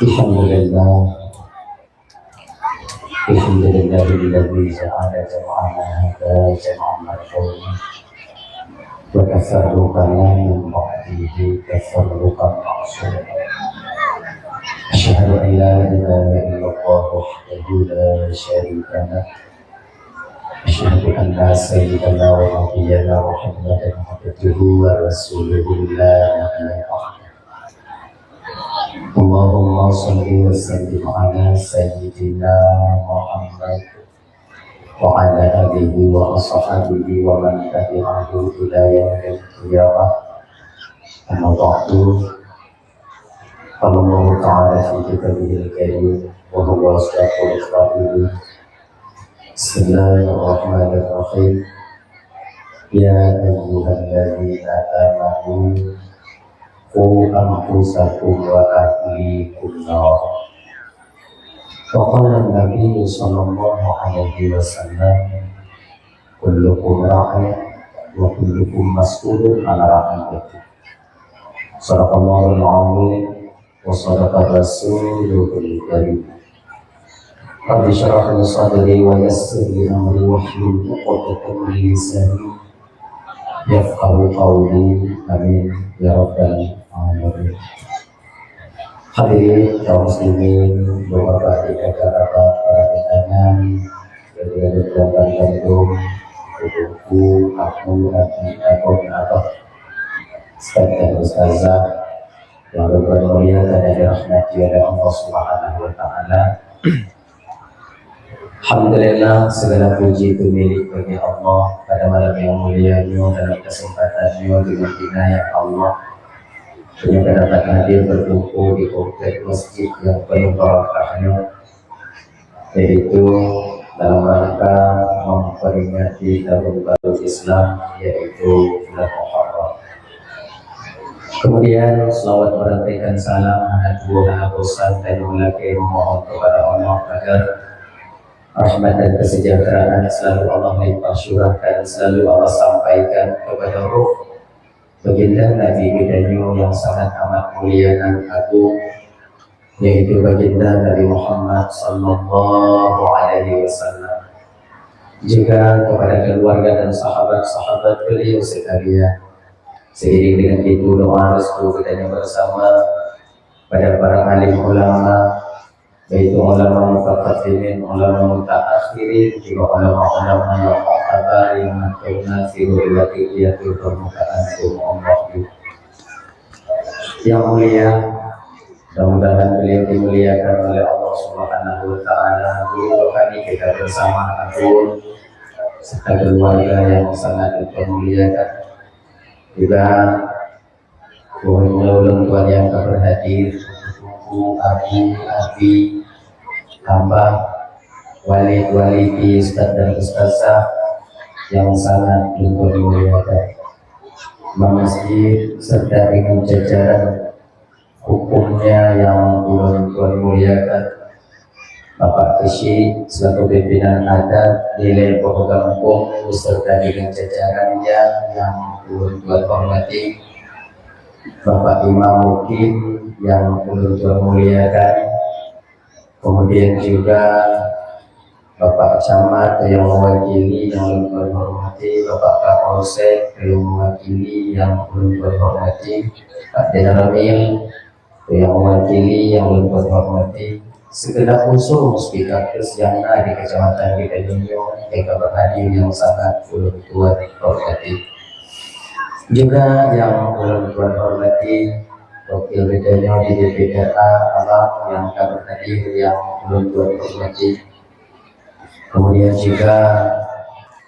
Alhamdulillah, alhamdulillahilladzi ja'ala jam'ana hadza jam'an marhuman wa tafarruqana min ba'dihi tafarruqan ma'suma. Asyhadu an la ilaha illallah wahdahu la syarika lah. Asyhadu anna sayyidana wa nabiyyana Muhammadan abduhu wa rasuluhu la nabiyya ba'dahu. Allahumma shalli wa sallim ala sayyidina Muhammad wa ala alihi wa ashabihi wa man tabi'ahu ila yaumil qiyamah. Amma ba'du. Qala Allah ta'ala fi kitabihil karim wa huwa asdaqul qa'ilin. Bismillahirrahmanirrahim. Ya ayyuhalladzina amanu qu anfusakum wa ahlikum nar. Wa qala Nabi sallallahu alaihi wasallam, kullukum ra'in wa kullukum mas'ulun 'an ra'iyatihi. Shadaqallahul 'azim wa shadaqa rasulul karim. Rabbi shrah li sadri wa yassir li amri wahlul 'uqdatam min lisani yafqahu qawli. Amin ya rabbal alamin. Hadirin kaum muslimin, bapak-bapak, ibu-bapak, para undangan, saudara-saudara kandung, ibuku, aku, abah, sekalian ustazah yang bermulia dan dirahmati oleh Allah Subhanahu wa taala. Alhamdulillah, segala puji itu milik bagi Allah pada malam yang mulia ini, dalam kesempatan ini dengan inayah Allah yang dapat hadir berkumpul di komplek masjid yang penuh barakahnya, yaitu dalam rangka memperingati tahun baru Islam, yaitu bulan Muharram. Kemudian selawat merantikan salam anak buah bosan dan mulai memohon kepada Allah agar rahmat dan kesejahteraan selalu Allah limpah curahkan, selalu Allah sampaikan kepada ruh baginda Nabi Ibrahim yang sangat amat mulia dan agung, yaitu baginda Nabi Muhammad sallallahu alaihi wasallam, juga kepada keluarga dan sahabat-sahabat beliau sekalian. Seiring dengan itu doa restu kita bersama pada para alim ulama, yaitu ulama mutaqaddimin, ulama mutaakhirin, juga ulama-ulama yang mu'tabar yang menasiru ila qiyatul permukaan Allah yang mulia. Mudah-mudahan beliau dimuliakan oleh Allah Subhanahu wa taala. Guru kami kita bersama agung serta keluarga yang sangat dimuliakan, juga ulun tuan yang berhadir, abi, hamba, wali-wali, ustaz dan ustazah yang sangat dimuliakan, masjid serta dengan jajaran hukumnya yang ulun muliakan, Bapak Kesyik selaku pimpinan adat di Lembong Kampung beserta dengan jajarannya yang ulun hormati, Bapak Imam Mukim yang ulun muliakan, kemudian juga Bapak Camat yang mewakili yang ulun hormati, Bapak Kapolsek yang mewakili yang ulun hormati, Pak Denramil yang mewakili yang ulun hormati, segenap unsur muspikatus yang ada di kecamatan Bidadinyo yang berhadir yang sangat ulun hormati, juga yang ulun hormati wakil Bidadinyo di DPRA alam yang berhadir yang ulun hormati, kemudian juga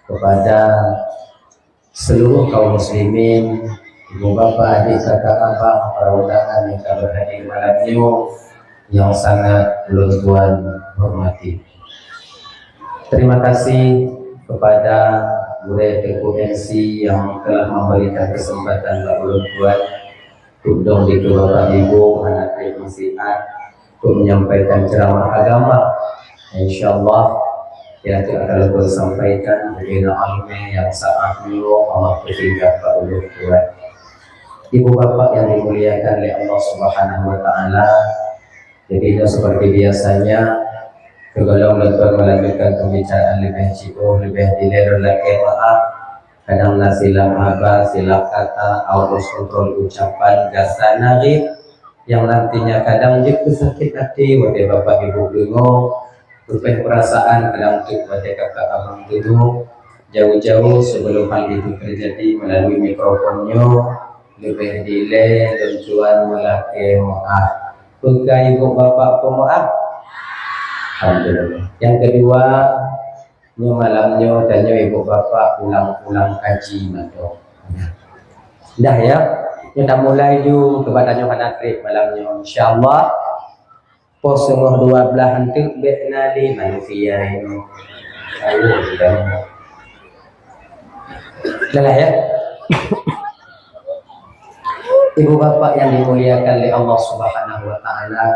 kepada seluruh kaum muslimin, ibu bapak, adik, kakak, abang, para undangan yang berhadir malam ini yang sangat ulun hormati. Terima kasih kepada Guru Frekuensi yang telah memberikan kesempatan ulun untuk di Bapak Ibu anak Frekuensian untuk menyampaikan ceramah agama. Insyaallah yang akan bersampaikan bagaimana ilmu yang sangat Allah berikan Pak ulun. Ibu bapak yang dimuliakan oleh Allah Subhanahu wa taala, jadi itu seperti biasanya tergolong dokter melanjutkan pembicaraan lebih jauh, lebih diler lagi maaf. Kadang silap haba, silap kata, autos kontrol ucapan, gasa narif yang nantinya kadang jadi sakit hati, wajah bapak ibu bingung, berbagai perasaan, kadang tuh wajah kakak abang bingung. Jauh-jauh sebelum hal itu terjadi melalui mikrofonnya lebih delay dan tuan melaki maaf. Bukan ibu bapak pemaaf. Alhamdulillah. Yang kedua, malamnya tanya ibu bapak pulang-pulang kaji mato. Dah ya, kita mulai dulu kepadanya pada trip malamnya. Insyaallah pos semua 12 hantu beknali manusia ini. Ayo kita. Dah ya. Ibu bapak yang dimuliakan oleh Allah Subhanahu wa taala,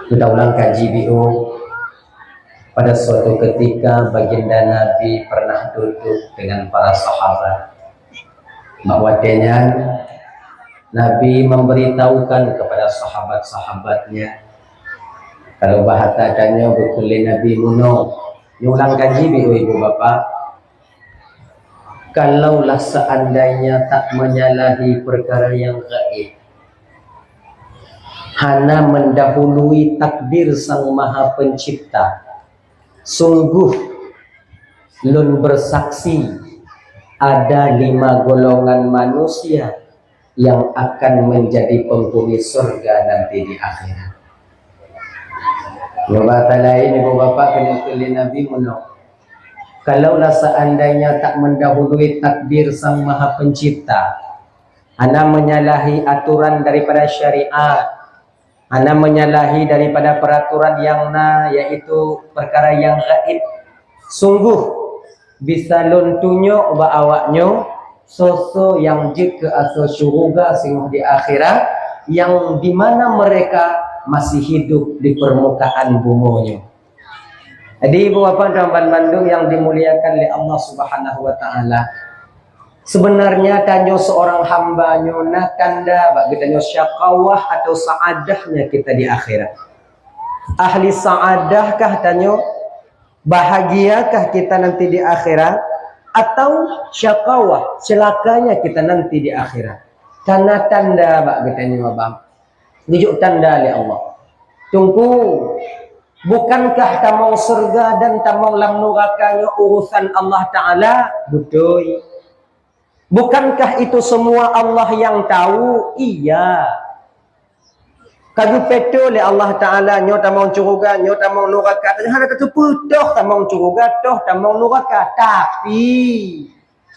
kita ulang kaji BO. Pada suatu ketika baginda Nabi pernah duduk dengan para sahabat. Bahwasanya Nabi memberitahukan kepada sahabat-sahabatnya, kalau bahasa tanya betul Nabi Muno, ulang kaji BO ibu bapak. Kalaulah seandainya tak menyalahi perkara yang gaib, hana mendahului takdir Sang Maha Pencipta, sungguh lun bersaksi ada 5 golongan manusia yang akan menjadi penghuni surga nanti di akhirat. Bahasa lain ibu bapak kena pilih Nabi Muno. Kalaulah seandainya tak mendahului takdir Sang Maha Pencipta, ana menyalahi aturan daripada syariat, ana menyalahi daripada peraturan yang yaitu perkara yang gaib, sungguh bisa luntunyo ba awaknyo soso yang je ke asal syurga singguh di akhirat, yang dimana mereka masih hidup di permukaan bumonyo. Jadi ibu bapak dan Bandung yang dimuliakan oleh Allah Subhanahu wa taala, sebenarnya tanyo seorang hamba nyona kanda bagi tanyo syakawah atau saadahnya kita di akhirat. Ahli saadahkah tanyo, bahagiakah kita nanti di akhirat, atau syakawah celakanya kita nanti di akhirat? Karena tanda bagi tanyo abang, tunjuk tanda oleh Allah. Tunggu, bukankah tamang surga dan tamang lam nurakanya urusan Allah Ta'ala? Betul. Bukankah itu semua Allah yang tahu? Iya. Kadu peto oleh Allah Ta'ala, nyo tamang curuga, nyo tamang nuraka. Ada kata putoh tamang curuga, toh tamang nuraka. Tapi,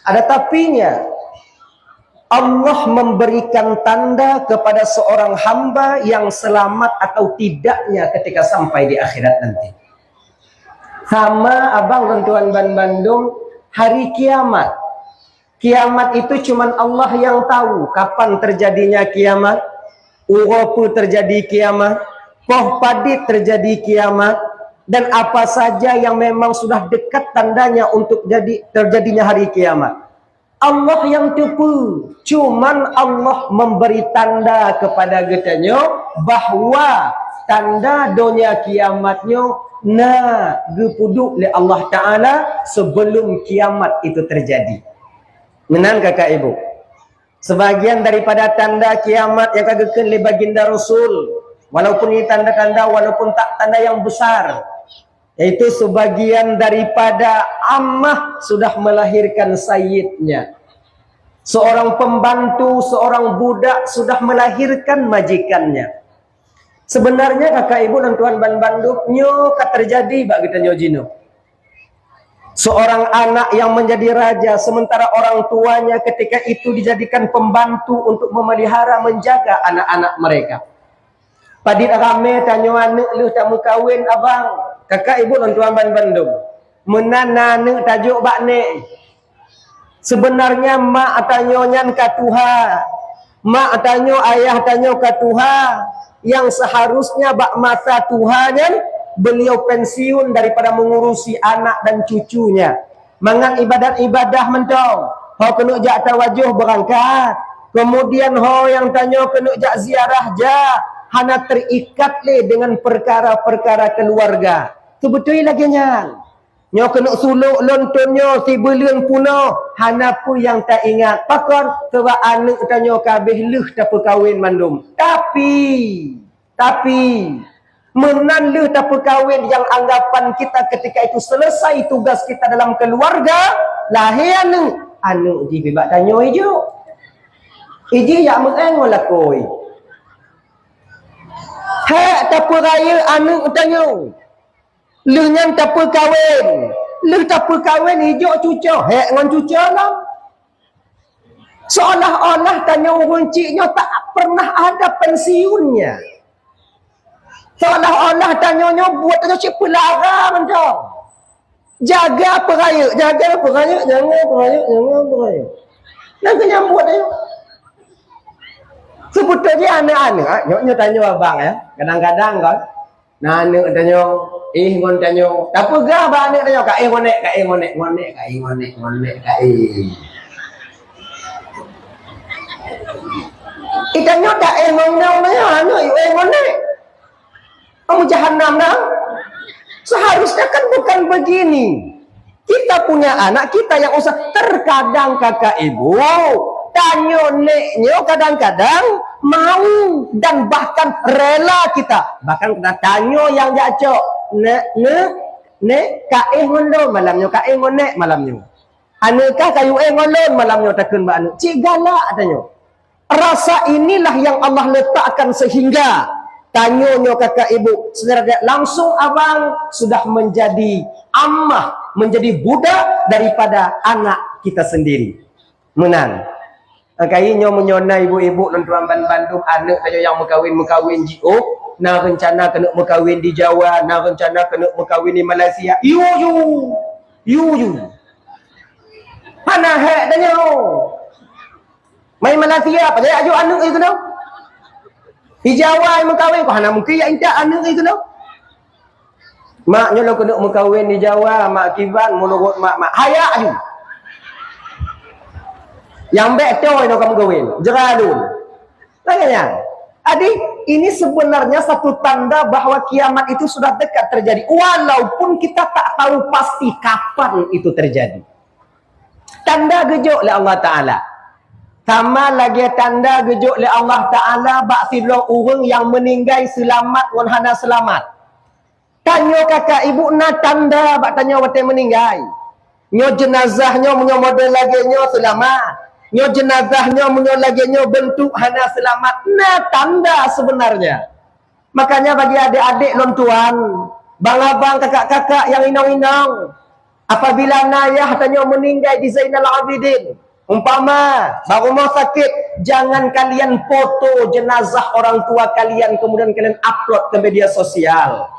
ada tapinya. Allah memberikan tanda kepada seorang hamba yang selamat atau tidaknya ketika sampai di akhirat nanti. Sama abang dan tuan Bandung, hari kiamat. Kiamat itu cuman Allah yang tahu kapan terjadinya kiamat, uropu terjadi kiamat, poh padit terjadi kiamat, dan apa saja yang memang sudah dekat tandanya untuk terjadinya hari kiamat. Allah yang tipu, cuman Allah memberi tanda kepada kita bahwa tanda dunia kiamatnya gepuduk oleh Allah Ta'ala sebelum kiamat itu terjadi. Menan kakak ibu, sebagian daripada tanda kiamat yang kagakkan oleh baginda Rasul, walaupun ini tanda-tanda, walaupun tak tanda yang besar, yaitu sebagian daripada ammah sudah melahirkan sayyidnya. Seorang pembantu, seorang budak sudah melahirkan majikannya. Sebenarnya kakak ibu dan tuan Bandung, nyo terjadi bagi kita nyojino. Seorang anak yang menjadi raja, sementara orang tuanya ketika itu dijadikan pembantu untuk memelihara, menjaga anak-anak mereka. Padit rame tanyo anak lu tak mau kawin abang. Kakak ibu dan tuan Bandung, menana ne tajuk bakne. Sebenarnya mak atanyo nyan katuha, mak atanyo ayah tanyo katuha, yang seharusnya bak masa Tuhannya beliau pensiun daripada mengurusi anak dan cucunya. Mangan ibadat-ibadah mentong, hau kena jak tawajuh berangkat. Kemudian yang tanya kena jak ziarah ja, hana terikat le dengan perkara-perkara keluarga. Tu betul lagi nyan. Nyo kena suluk lontonnya si belian puno, hana pun yang tak ingat. Pakon sebab anak tanya kabeh leh tak perkahwin mandum. Tapi menan leh tak perkahwin yang anggapan kita ketika itu selesai tugas kita dalam keluarga, lahir anak ji bebak tanya hijau. Iji yang mengengo lakoi. Hak tapu raya anu tanya. Lengan tapu kahwin. Leh tapu kahwin hijau cuca. Hak ngan cuca lah. Seolah-olah tanya orang ciknya tak pernah ada pensiunnya. Seolah-olah tanyanya buat tanya cik pelarang dah. Jaga peraya, jangan peraya. Nak nyambut tanya. Sebetulnya anak-anak, nyoknya tanya abang ya, kadang-kadang kan, nah anak tanya, ngon tanya, tak pegah abang anak tanya, ngonek. Tanya tak ngonek, anak ngonek. Kamu jahanam dah. Seharusnya kan bukan begini. Kita punya anak, kita yang usah terkadang kakak ibu. Tanya neknya kadang-kadang mau dan bahkan rela kita. Bahkan kita tanya yang jacok. Nek, kae ngono malamnya, kae ngonek malamnya. Anakah kayu ngolon malamnya takun mbak anu. Cik galak tanya. Rasa inilah yang Allah letakkan sehingga tanyanya kakak ibu secara langsung abang sudah menjadi ammah, menjadi budak daripada anak kita sendiri. Menang. Kayaknya menyona ibu-ibu dan tuan Bandung anak tanya yang berkahwin jio, nak rencana kena berkahwin di Jawa, nak rencana kena berkahwin di Malaysia. You. Mana hak tanya? Main Malaysia apa dia ajuk anak itu dah. Di Jawa yang berkahwin kau hana mungkin ya intak anak itu dah. Maknya lo kena berkahwin di Jawa, mak kiban menurut mak hayak aju. Yang betul itu kamu kawin jeradun. Tanya, adik, ini sebenarnya satu tanda bahwa kiamat itu sudah dekat terjadi. Walaupun kita tak tahu pasti kapan itu terjadi. Tanda gejok oleh Allah Ta'ala. Sama lagi tanda gejok oleh Allah Ta'ala baksilah orang yang meninggal selamat wanhana selamat. Tanya kakak ibu na tanda bak tanya waktu meninggal. Nyo jenazahnya menyo model lagi nyo selamat. Nyo jenazahnya menyo lagi nyo bentuk hana selamat. Nah tanda sebenarnya. Makanya bagi adik-adik lontuan, bang-abang, kakak-kakak yang inong-inong, apabila nayah tanya meninggal di Zainal Abidin, umpama baru mau sakit, jangan kalian foto jenazah orang tua kalian kemudian kalian upload ke media sosial.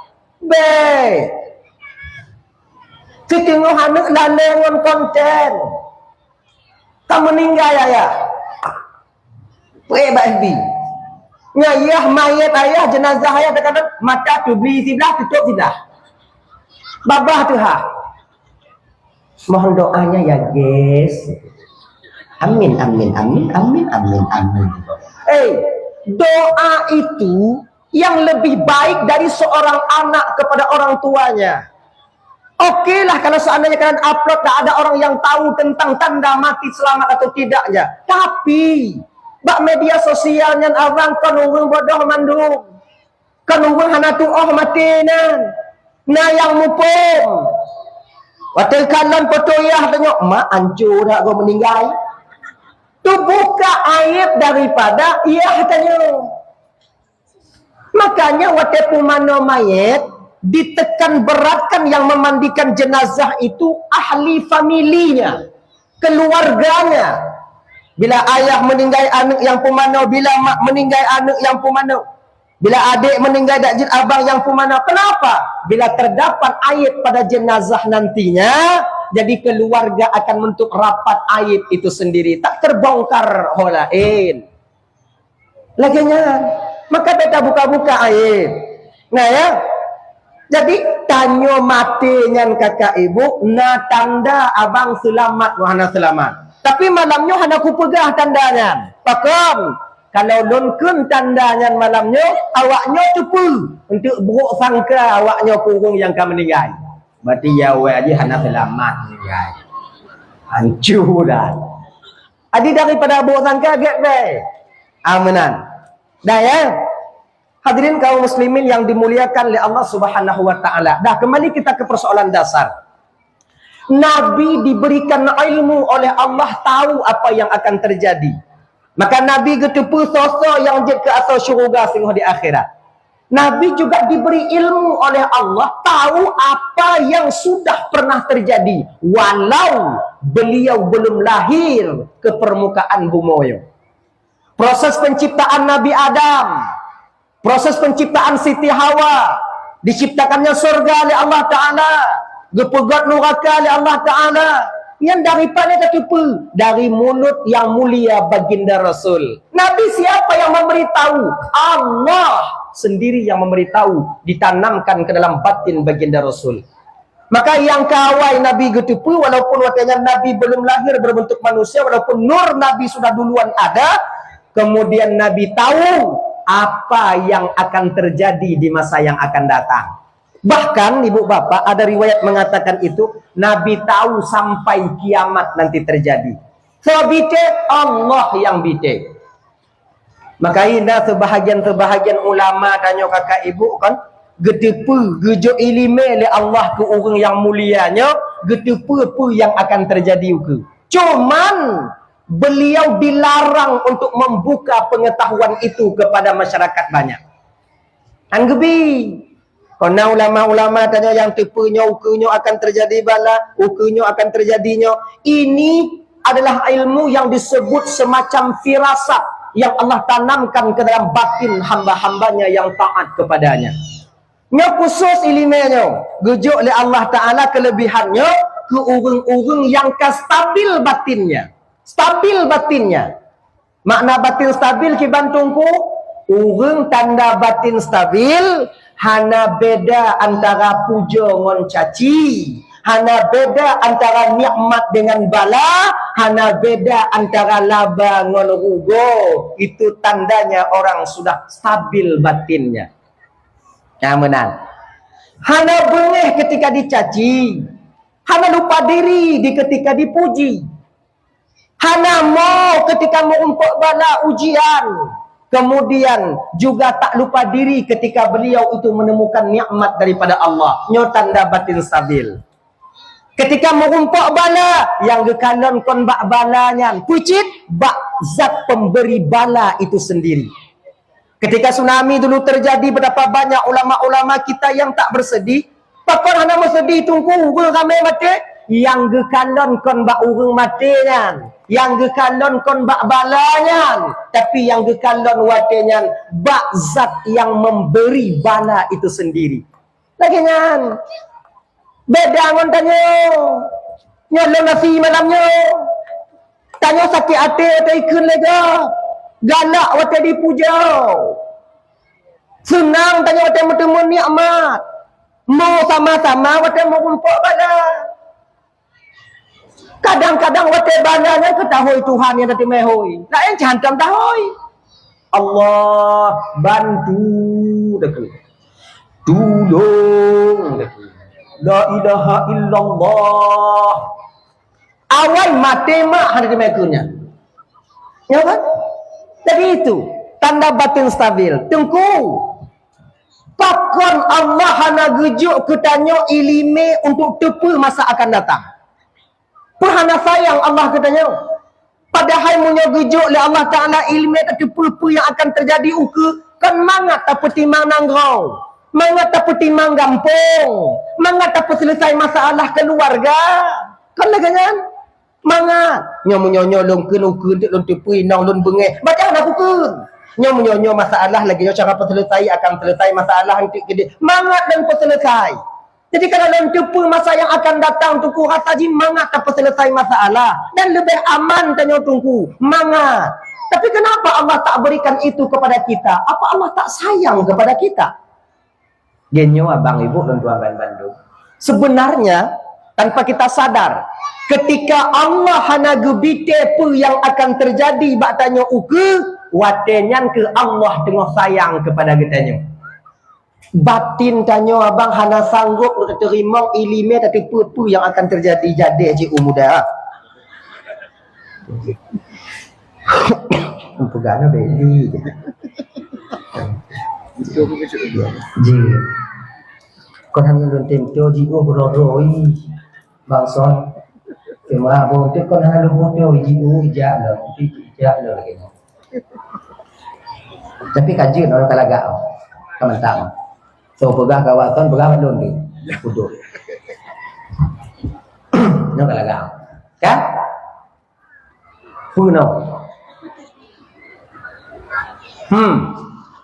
Ketengok anak lalengan konten. Tak meninggal ya. Mbak FB. Ngayah mayat ayah jenazah ayah kadang mata tu beli sebelah tutup sebelah. Babah tu ha. Mohon doanya ya guys. Amin. Doa itu yang lebih baik dari seorang anak kepada orang tuanya. Oke lah kalau seandainya kalian upload tak ada orang yang tahu tentang tanda mati selamat atau tidaknya. Tapi bak media sosialnya abang kan urang bodoh mandung. Kan urang hana tuoh mati nan. Nah yang mupung. Waktu kanan foto ya tanya mak hancur dah gua meninggal. Tu buka aib daripada ia tanya. Makanya waktu pemano mayat ditekan beratkan yang memandikan jenazah itu ahli familinya, keluarganya. Bila ayah meninggal anak yang pemano, bila mak meninggal anak yang pemano, bila adik meninggal dakjin abang yang pemano. Kenapa? Bila terdapat aib pada jenazah nantinya, jadi keluarga akan bentuk rapat aib itu sendiri, tak terbongkar holain. Laginya, maka kita buka-buka aib. Nah ya. Jadi tanya mati nyan kakak ibu, na tanda abang selamat wahana selamat. Tapi malamnya hana ku pegah tandanya. Pakam. Kalau lonken tandanya malamnya, awaknya tepu. Untuk buruk sangka awaknya kurung yang akan meninggal. Berarti ya aja hana selamat meninggal. Hancur dah. Adi daripada buruk sangka, get back. Amanan. Dah ya. Hadirin kaum muslimin yang dimuliakan oleh Allah Subhanahu wa taala. Dah, kembali kita ke persoalan dasar. Nabi diberikan ilmu oleh Allah, tahu apa yang akan terjadi. Maka Nabi ketepu sosok yang ke atas syurga sehingga di akhirat. Nabi juga diberi ilmu oleh Allah, tahu apa yang sudah pernah terjadi walau beliau belum lahir ke permukaan bumi. Proses penciptaan Nabi Adam, proses penciptaan Siti Hawa, diciptakannya surga oleh Allah Ta'ala, gepegat neraka oleh Allah Ta'ala, yang daripada ketupu dari mulut yang mulia baginda Rasul. Nabi siapa yang memberitahu? Allah sendiri yang memberitahu, ditanamkan ke dalam batin baginda Rasul. Maka yang kawai Nabi ketupu, walaupun waktunya Nabi belum lahir berbentuk manusia, walaupun nur Nabi sudah duluan ada, kemudian Nabi tahu apa yang akan terjadi di masa yang akan datang. Bahkan ibu bapak ada riwayat mengatakan itu Nabi tahu sampai kiamat nanti terjadi. So bite Allah yang bite. Maka indah sebahagian ulama tanya kakak ibu kan, getepu gejo ilime le Allah ke orang yang mulianya, getepu apa yang akan terjadi ke. Cuman beliau dilarang untuk membuka pengetahuan itu kepada masyarakat banyak. Anggebi. Karena ulama-ulama tanya yang tipunya, ukunya akan terjadi bala, ukunya akan terjadinya. Ini adalah ilmu yang disebut semacam firasat yang Allah tanamkan ke dalam batin hamba-hambanya yang taat kepadanya. Nya khusus ilmiahnya, gejuk oleh Allah Ta'ala kelebihannya ke orang-orang yang stabil batinnya. Stabil batinnya. Makna batin stabil kibantungku, orang tanda batin stabil, hana beda antara puja ngon caci, hana beda antara nikmat dengan bala, hana beda antara laba ngon rugo. Itu tandanya orang sudah stabil batinnya. Menang. Hana bengeh ketika dicaci, hana lupa diri ketika dipuji, hana mau ketika mau umpuk bala ujian. Kemudian juga tak lupa diri ketika beliau itu menemukan nikmat daripada Allah. Nyo tanda batin stabil. Ketika mengumpuk bala, yang gekalon kon bak balanya, pucit bak zat pemberi bala itu sendiri. Ketika tsunami dulu terjadi, berapa banyak ulama-ulama kita yang tak bersedih. Pakon hana bersedih tunggu ramai mati. Yang gekalon kon bak urung matinya, yang gekalon kon bak balanya, tapi yang gekalon watenya bak zat yang memberi bala itu sendiri. Lagi nyan beda ngon tanya nyalo nasi malamnya, tanya sakit hati atau ikut lega galak wate dipuja, senang tanya wate bertemu nikmat, mau sama-sama wate mau kumpul bala. Kadang-kadang wate balanya ketahui Tuhan yang tadi mehoi. Lain jantam tahoi. Allah bantu dekat. Tolong dekat. La ilaha illallah. Awal mati mak hari mekunya. Ya kan? Jadi itu tanda batin stabil. Tengku. Pakon Allah hana gejuk ketanyo ilime untuk tepu masa akan datang. Perhana sayang Allah katanya. Padahal punya gejuk oleh Allah Ta'ala ilmu tak tepu yang akan terjadi uke. Kan mangat tak timang nanggau. Mangat tak timang gampung. Mangat tak selesai masalah keluarga. Kan lagi kan? Mangat. Nyomu-nyonyo longken uke lon tepu inang lon bengeh. Baca nak uke. Nyomu-nyonyo masalah lagi. Cara selesai akan selesai masalah. Mangat dan selesai. Jadi kalau dalam tepu masa yang akan datang tunggu rasa ji mangat tak selesai masalah dan lebih aman tanya tunggu mangat. Tapi kenapa Allah tak berikan itu kepada kita? Apa Allah tak sayang kepada kita? Genyo abang ibu dan tuan Bandung. Sebenarnya tanpa kita sadar. Ketika Allah hana gebite apa yang akan terjadi bak tanya uke, watenyan ke Allah tengah sayang kepada kita. Batin tanya abang hana sanggup untuk terima ilmu tapi apa yang akan terjadi jadi cik muda. Pegana beli. Ji. Kau hanya luntim tu ji beroroi. Bangson. Cuma bontek kau hanya luntim ji ijak lah, ijak lah lagi. Tapi kaji orang kalagak. Kementang. So pegah kawasan pegah bandun ni. Duduk. Nak kalagak. Kan? Puno.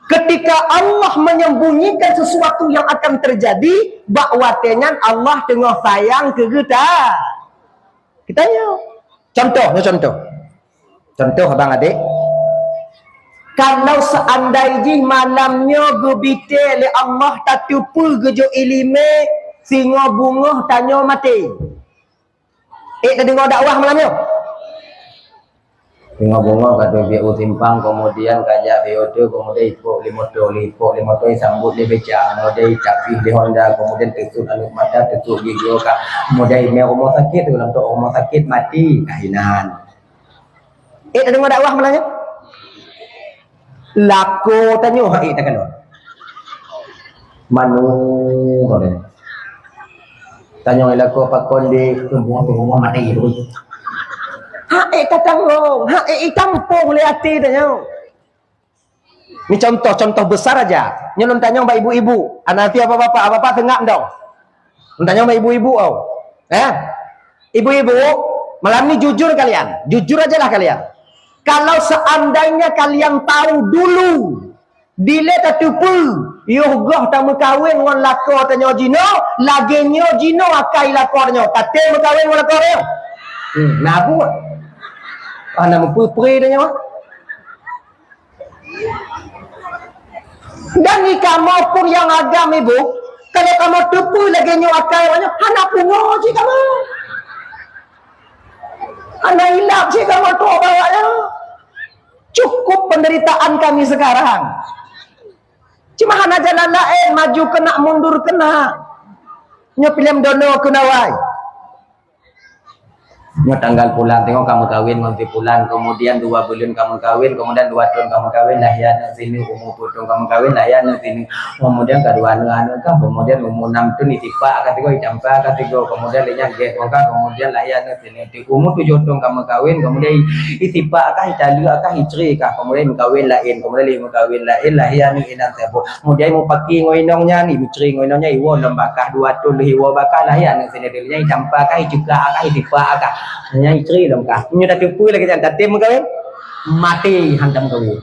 Ketika Allah menyembunyikan sesuatu yang akan terjadi, bakwatenya Allah tengah sayang ke kita. Kita yuk. Contoh abang adik. Kalau seandainya malamnya gebite oleh Allah tatupu gejo ilime singa bunga tanya mati. Tak dengar dakwah malamnya. Singa bunga kata biar utimpang kemudian kajak BO2 kemudian ipok limoto sambut dia becak kemudian capih di Honda kemudian tutup anu mata tutup gigi kak kemudian email rumah sakit untuk rumah sakit mati kahinan. Tak dengar dakwah malamnya. Lako tanya hai tak kena. Manu kore. Tanya lako pakon di rumah mati tu. Hai katang hai tampung le hati tanya. Ni contoh besar aja. Nyelon tanya mbak ibu-ibu, anak apa bapak tengah dong. Tanya mbak ibu-ibu au. Ibu-ibu, malam ni jujur kalian. Jujur ajalah kalian. Kalau seandainya kalian tahu dulu dile tatupu yogoh tamu kawin ngon lako tanyo jino lagenyo jino akai lakornyo tate mekawin ngon lakornyo nabu ana mupupre tanyo dan ni kamu pun yang agam ibu kalau kamu tupu lagenyo akai wanyo hana pungo ji kamu ana hilap ji kamu tu bawanya. Cukup penderitaan kami sekarang. Cuma hana jalan lain, maju kena, mundur kena. Nyo pilih dono kena wai. Nyo tanggal pulang, tengok kamu kawin, nanti pulang, kemudian 2 bulan kamu kawin, kemudian 2 tahun kamu kawin, lahian sini umur potong kamu kawin, lahian sini, kemudian kedua anu kan, kemudian umur 6 tahun ditipa, katigo icampa, katigo, kemudian lenyap get, kemudian lahian sini, di umur 7 tahun kamu kawin, kemudian itipa, kah italu, kah hijri, kah, kemudian kawin lain, kemudian lima kawin lain, lahian ni inang tebo, kemudian mau pakai ngoinongnya ni, mitri ngoinongnya iwo lembakah 2 tahun iwo bakah lahian sini, dia icampa, kah juga, kah itipa, kah hanya istri lengkap. Punya dah tipu lagi jangan tim kawin mati hantam kawin.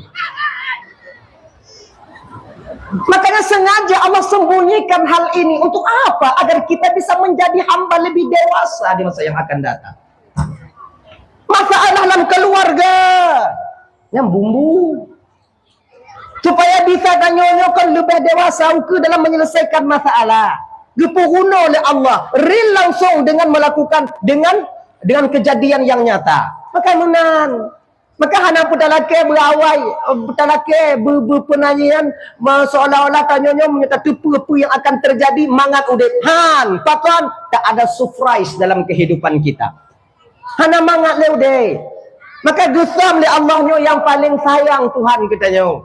Makanya sengaja Allah sembunyikan hal ini untuk apa? Agar kita bisa menjadi hamba lebih dewasa di masa yang akan datang. Masalah dalam keluarga yang bumbu supaya bisa tanyonyokan lebih dewasa ke dalam menyelesaikan masalah. Dipuhuna oleh Allah real langsung dengan melakukan dengan kejadian yang nyata. Maka hana putalake berawai, putalake berpenanyian seolah-olah tanyanya menyatakan apa yang akan terjadi mangat udip. Pakon tak ada surprise dalam kehidupan kita. Hana mangat le udip. Maka gusam le Allahnya yang paling sayang Tuhan kitanya.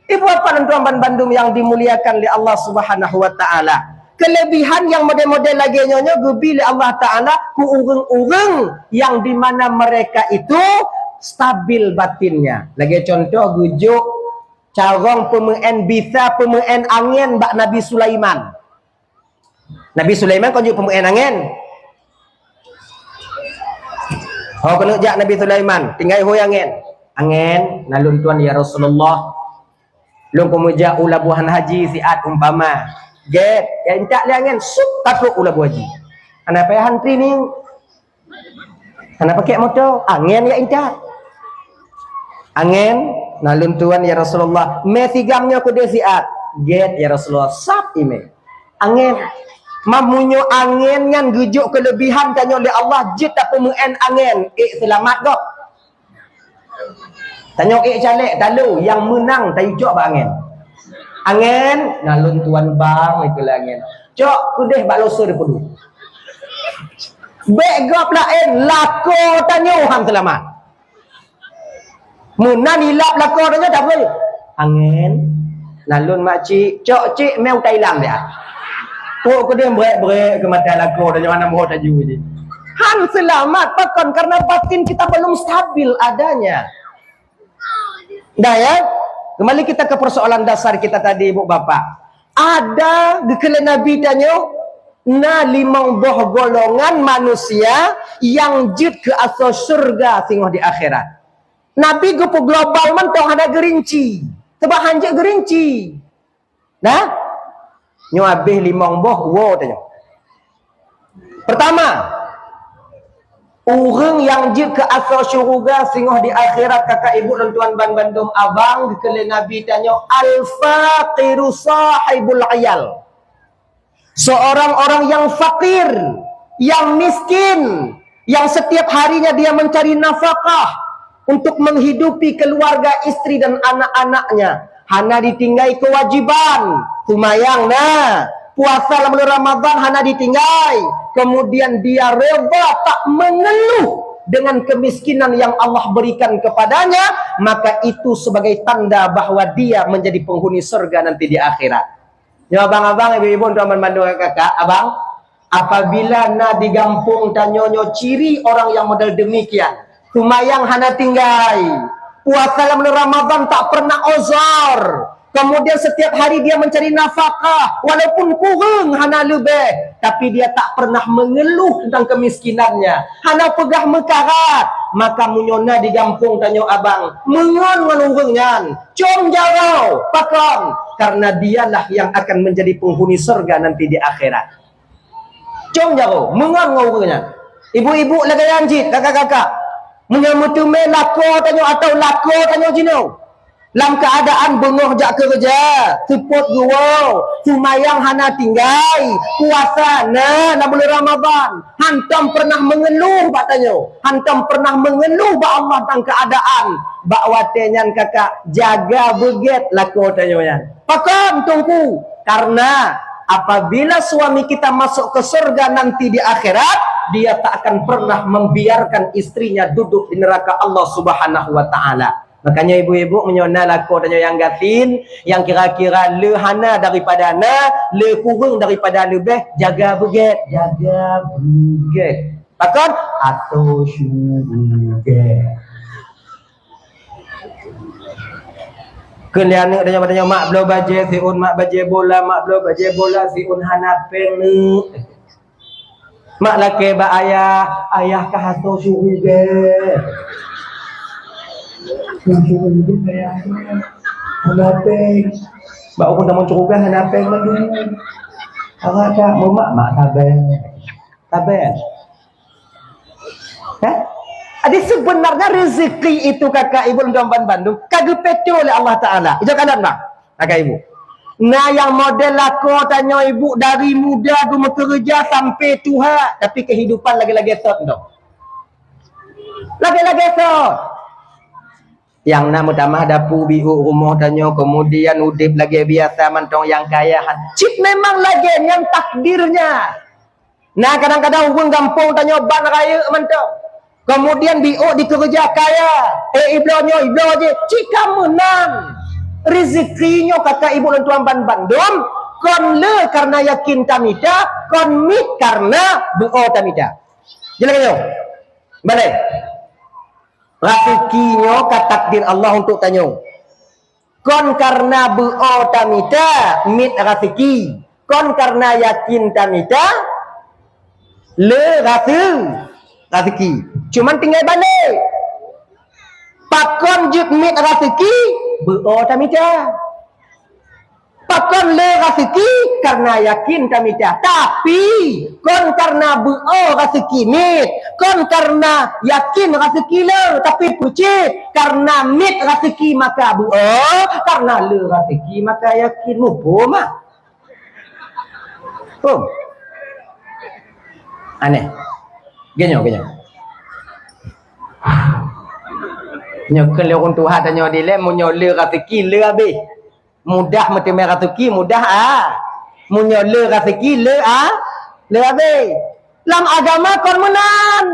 Ibu apa dan tuan Bandung yang dimuliakan oleh Allah Subhanahu wa taala. Kelebihan yang model-model lagi nyonya gubi oleh Allah Ta'ala ku urang-urang yang dimana mereka itu stabil batinnya. Lagi contoh gujuk carong pemain bisa pemain angin bak Nabi Sulaiman. Nabi Sulaiman kan juga pemain angin. Oh kena jak Nabi Sulaiman tinggal hoi angin nalun tuan ya Rasulullah lung kemuja ulabuhan haji siat umpama get yang tak liangan sup takut ulah buaji anda payah hantri ni anda pakai motor angin ya intak angin nalun tuan ya Rasulullah me tigamnya ku desiat get ya Rasulullah sap ime angin Mamunyo angin ngan gujuk kelebihan tanya oleh Allah jit tak pemen angin. Selamat kok. Tanya calik talu yang menang tajuk ba angin. Angin ngalun tuan bang itulah angin. Cok kudeh bak loso de pedu. Bek gop lain lako tanya hang selamat. Munan hilap lako tanya tak boleh. Angin nalun makcik, cok cik meu Thailand dia. Kok dia break ke mata lagu dan jangan nama taju ini. Han selamat pakon karena batin kita belum stabil adanya. Dah ya. Kembali kita ke persoalan dasar kita tadi Ibu Bapak. Ada gekele Nabi tanya na limang boh golongan manusia yang jid ke asal surga singoh di akhirat. Nabi gupu global mentong ada gerinci. Sebab hanjak gerinci. Nah, nyo habis limang boh wo tanya. Pertama, orang yang je ke asal syurga singoh di akhirat kakak ibu dan tuan ban bandum abang dikele Nabi tanya al-faqiru sahibul ayal. Seorang orang yang fakir, yang miskin, yang setiap harinya dia mencari nafkah untuk menghidupi keluarga istri dan anak-anaknya. Hana ditinggai kewajiban sumayang nah puasa dalam bulan Ramadan hana ditinggai, kemudian dia reda tak mengeluh dengan kemiskinan yang Allah berikan kepadanya, maka itu sebagai tanda bahwa dia menjadi penghuni surga nanti di akhirat. Ya abang-abang, ibu-ibu, teman bandu kakak, abang, apabila na digampung tanyonyo ciri orang yang model demikian, sumayang hana tinggai, puasa dalam bulan Ramadan tak pernah ozor, kemudian setiap hari dia mencari nafkah walaupun kurang hana lebih, tapi dia tak pernah mengeluh tentang kemiskinannya, hana pegah mekarat, maka munyona digampung tanyo abang mengon menurungan com jarau pakon, karena dialah yang akan menjadi penghuni surga nanti di akhirat. Com jarau mengon menurungan. Ibu-ibu lagi anjit, kakak-kakak menyamutu me lako tanyo atau lako tanyo jino dalam keadaan bengok jak kerja support guau sumayang hana tinggai puasa na bulan Ramadan hantam pernah mengeluh bak tanyo, hantam pernah mengeluh bak Allah tentang keadaan bak watenyan kakak jaga beget lako tanyo yan pakam tungku, karena apabila suami kita masuk ke surga nanti di akhirat, dia tak akan pernah membiarkan istrinya duduk di neraka Allah Subhanahu wa taala. Makanya ibu-ibu menyona lako dan yang gatin, yang kira-kira le hana daripada na, le kurang daripada lebih, jaga beget, jaga beget. Takkan atau syurga. Kalian ada yang mak belum baca siun mak baca bola, mak belum baca bola siun hanapeng ni. Mak laki ba ayah kah atau syurga. Syurga ayah. Hanapeng. Ba aku nak syurga hanapeng madu. Agak tak mak tabeng. Tabeng. Ada sebenarnya rezeki itu kakak ibu dan Bandung kagak peto oleh Allah Ta'ala. Itu kanan bang kakak ibu. Nah yang model lako tanya ibu dari muda aku bekerja sampai tua, tapi kehidupan lagi-lagi esok dong. Lagi-lagi esok. Yang nak mutamah dapu bihu rumah tanya, kemudian udip lagi biasa mentong yang kaya. Cip memang lagi yang takdirnya. Nah kadang-kadang orang gampang tanya ban raya mentong. Kemudian bio dikerja kaya, iblonya iblo aja, jika menang rezekinya kata ibu dan tuan Bandung, kon le karena yakin tamida, kon mit karena doa tamida. Jelasnya, balik. Rezekinya kata takdir Allah untuk tanya. Kon karena doa tamida, mit rezeki. Kon karena yakin tamida, le rezeki. Cuman tinggal balik. Pakon juk mit rezeki, berdoa tamida. Pakon le rezeki karena yakin tamida. Tapi kon karena berdoa rezeki mit, kon karena yakin rezeki le, tapi pucit karena mit rezeki maka berdoa, karena le rezeki maka yakin lupa mak. Aneh. Genyo. Nyo kalau orang Tuhan tanya dia munyo le rezeki le habis. Mudah mesti mai rezeki mudah Munyo le rezeki le habis. Lam agama kon menan.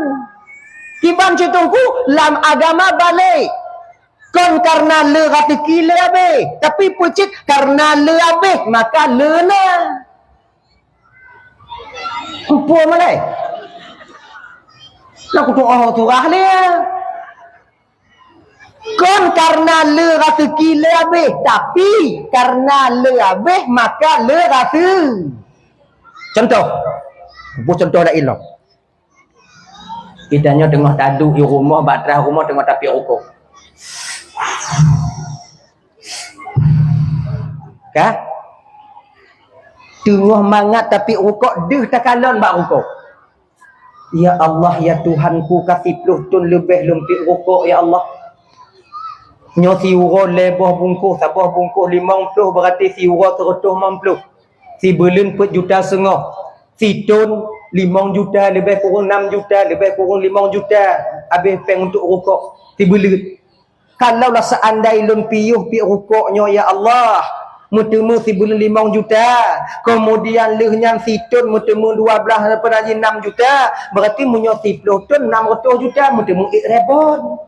Kiban citungku lam agama balik. Kon karena le rezeki le habis. Tapi pucit karena le habis maka le na. Kumpul malai. Nak kutu Allah turah dia. Kon karena le rezeki le habis. Tapi karena le habis maka le rasa. Contoh. Contoh dah ilah. Kita nya tengah taduk di rumah, batrah rumah tengah tapi rokok. Kah? Tengah mangat tapi rokok, deh tak kalon bak rokok. Ya Allah, ya Tuhanku, kasih 10 tun lebih lempik rokok, ya Allah. Nyo siuro lebih bungkus, sabah bungkus 50, berarti siuro 150. Si belun 4 juta setengah. Si tun 5 juta, lebih kurang 6 juta, lebih kurang 5 juta. Habis peng untuk rokok. Si belun. Kalaulah seandai lun piyuh pi rokoknya, ya Allah. Mutemu si belun 5 juta. Kemudian lehnya si tun mutemu 12 penaji 6 juta. Berarti munyo si 10 tun 600 juta. Mutemu rebon.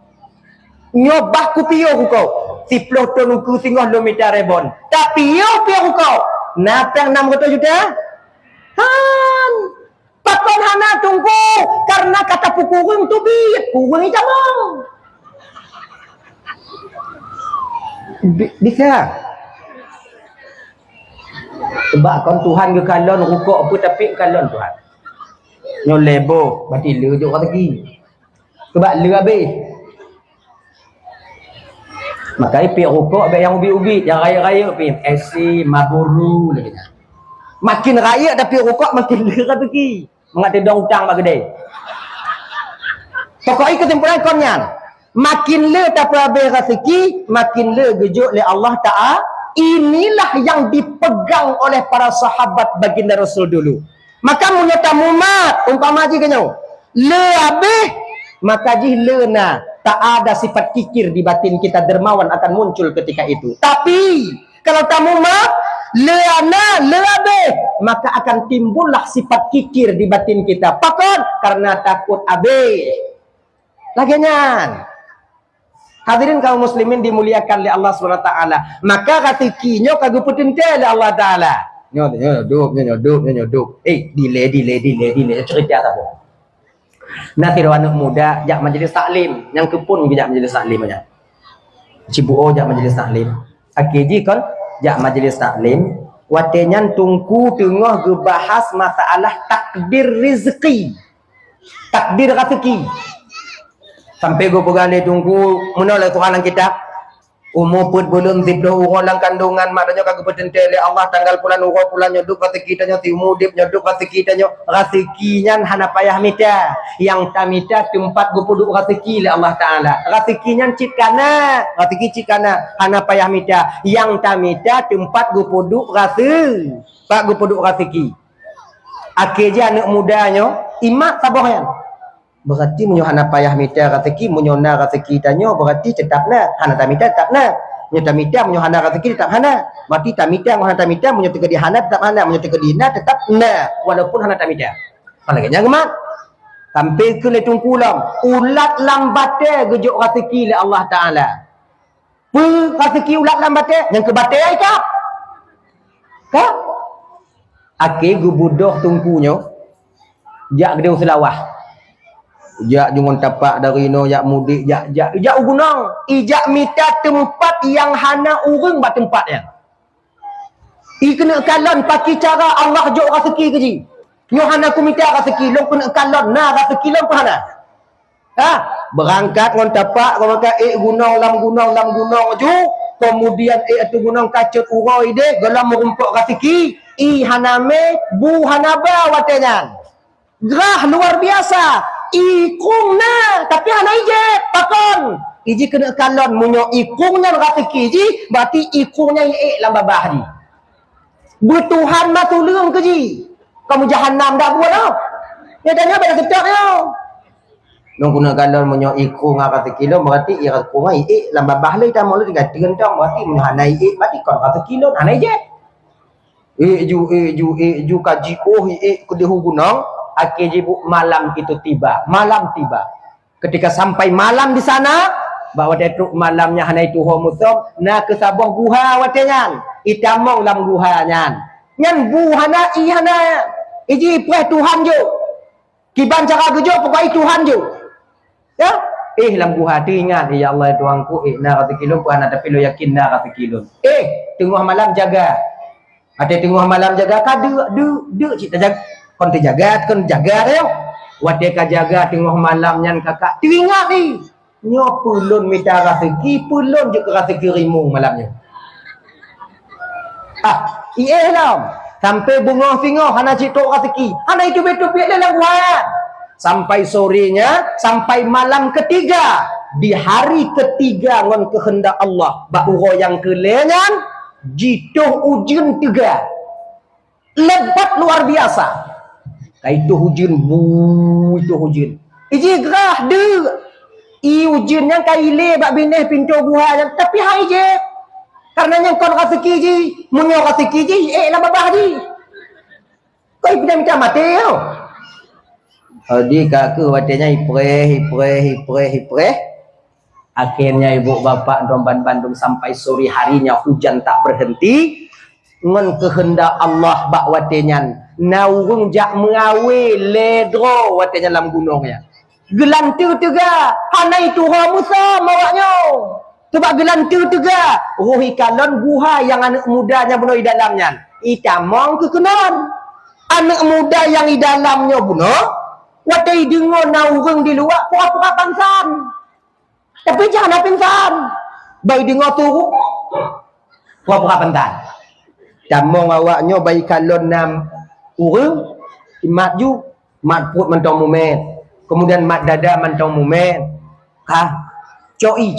Nyobah ku piyuh rokok. Si 10 tun ku singgah kilometer rebon. Tapi yo pi rokok. Napang 600 juta? Han. Pakon hana tunggu. Karena kata pukurung tu biat. Kurung ni jamang. Bisa. Sebab kan Tuhan ke kalon rukuk apa tapi kalon Tuhan. Nyo lebo, berarti le je orang lagi. Sebab le habis. Makai pi rukuk be yang ubi-ubi, yang raya-raya pi AC maburu lagi. Makin raya tapi rukuk makin le lagi. Mengat ada hutang bagi dia. Pokoknya kesimpulan konyan. Makin le tak habis rezeki, makin le gejuk oleh Allah Ta'ala. Inilah yang dipegang oleh para sahabat baginda Rasul dulu. Maka munyata mumat umpama ji kenyo. Le habis maka ji le na tak ada sifat kikir di batin kita, dermawan akan muncul ketika itu. Tapi kalau tamu mat le ana le habis maka akan timbullah sifat kikir di batin kita. Pakon karena takut habis. Lagian hadirin kaum muslimin dimuliakan oleh Allah SWT. Maka rezekinya kagak potensial oleh Allah Ta'ala. Nyoduk. Delay. Cerita apa? Nanti anak muda jak majlis taklim. Yang kepun jak majlis taklim aja. Cibuo jak majlis taklim. Akhirnya kan jak majlis taklim. Watenyan tungku tengah gebahas masalah takdir rezeki. Takdir rezeki. Sampai gue pegang tunggu menolak Tuhan kita umur pun belum ziblah orang kandungan maknanya kagak potensial Allah tanggal bulan urut bulan nyoduk rezeki tanya ti mudip nyoduk rezeki tanya rezekinya hana payah mita yang tamita tempat gue puduk rezeki oleh Allah Ta'ala rezekinya cit kana rezeki cit kana hana payah mita yang tamita tempat gue puduk pak gue puduk rezeki akhirnya anak mudanya imak sabarnya berarti munyo hana payah mita rezeki munyo na rezeki tanyo berarti tetapna hana tamita tetapna munyo tamita munyo hana rezeki tetap hana berarti tamita munyo hana tamita munyo tegadi hana tetap hana munyo tegadi na tetap na walaupun hana tamita palaganya gemat sampai ke letung kulam ulat lambate gejuk rezeki le Allah Taala pu rezeki ulat lambate yang ke bate ai kah ake gubudoh tungkunyo jak gede selawah jak jungon tapak dari no jak mudik jak gunung ijak mita tempat yang hana urang bat tempat yang i kena kalon paki cara Allah jok rezeki ke ji nyo hana ku mita rezeki long kena kalon na rezeki long hana berangkat ngon tapak kau maka gunung lam gunung ju kemudian atu gunung kacut uroi de gelam merumpuk rezeki i haname bu hanaba watenyan gerah luar biasa ikungna tapi hana ije pakon iji kena kalon munyo ikungnya rezeki ji berarti ikungnya lambah di bertuhan matulung ke ji kamu jahannam dak buat tau Ya tanya pada ketok yo. Nung kuna galon monyo iku ngaka kilo berarti ira ku ngai lamba bahle ta mo lu tiga tendang berarti monyo hanai berarti kon kata kilo hanai je. Ju kaji ke di gunung akhirnya malam itu tiba. Malam tiba. Ketika sampai malam di sana, bahwa detruk malamnya hanai tu homusom, na ke sabah guha watenyan, itamong lam guha nyan. Nyan buhana ihana, iji preh Tuhan jo. Kiban cara gejo pokok Tuhan jo. Ya, lam guha tingan, ya Allah Tuhanku, na kata kilo puan ada pilo yakin na kata kilo. Tengah malam jaga. Ada tengah malam jaga ka de cita jaga kon jaga yo. Wate ka jaga tengah malam nyan kakak teringat ni. Nyo pulun minta rezeki, pulun je ke rezeki rimung malamnya. Lam. Sampai bunga singo hana citok rezeki. Hana itu betul dalam buah. Sampai sorenya, sampai malam ketiga. Di hari ketiga ngon kehendak Allah, ba'uro yang kelenyan jituh ujian tiga. Lebat luar biasa. Itu hujan, itu hujan. Iji gerah de. Hujan yang kaile bak bineh pintu buah tapi hai je. Karena yang kon rezeki ji, munyo rezeki ji, lah babah ji. Kau pindah minta mati yo. Di kaku watenya hipre. Akhirnya ibu bapak Domban Bandung sampai sore harinya hujan tak berhenti. Ngon kehendak Allah bak watenyan naurung jak mengawe ledro watenyan dalam gunungnya. Gelantu tega hanai Tuhan Musa mawaknya. Sebab gelantu tega rohi kalon guha yang anak mudanya bunuh di dalamnya. Itamong kekenan. Anak muda yang di dalamnya bunuh watai dengar naurung di luar pura-pura pingsan. Tapi jangan pingsan. Baik dengar turuk pura-pura pingsan. Damong awaknya bayi kalon nam urang mat ju mat put mentong mumet kemudian mat dada mentong mumet joi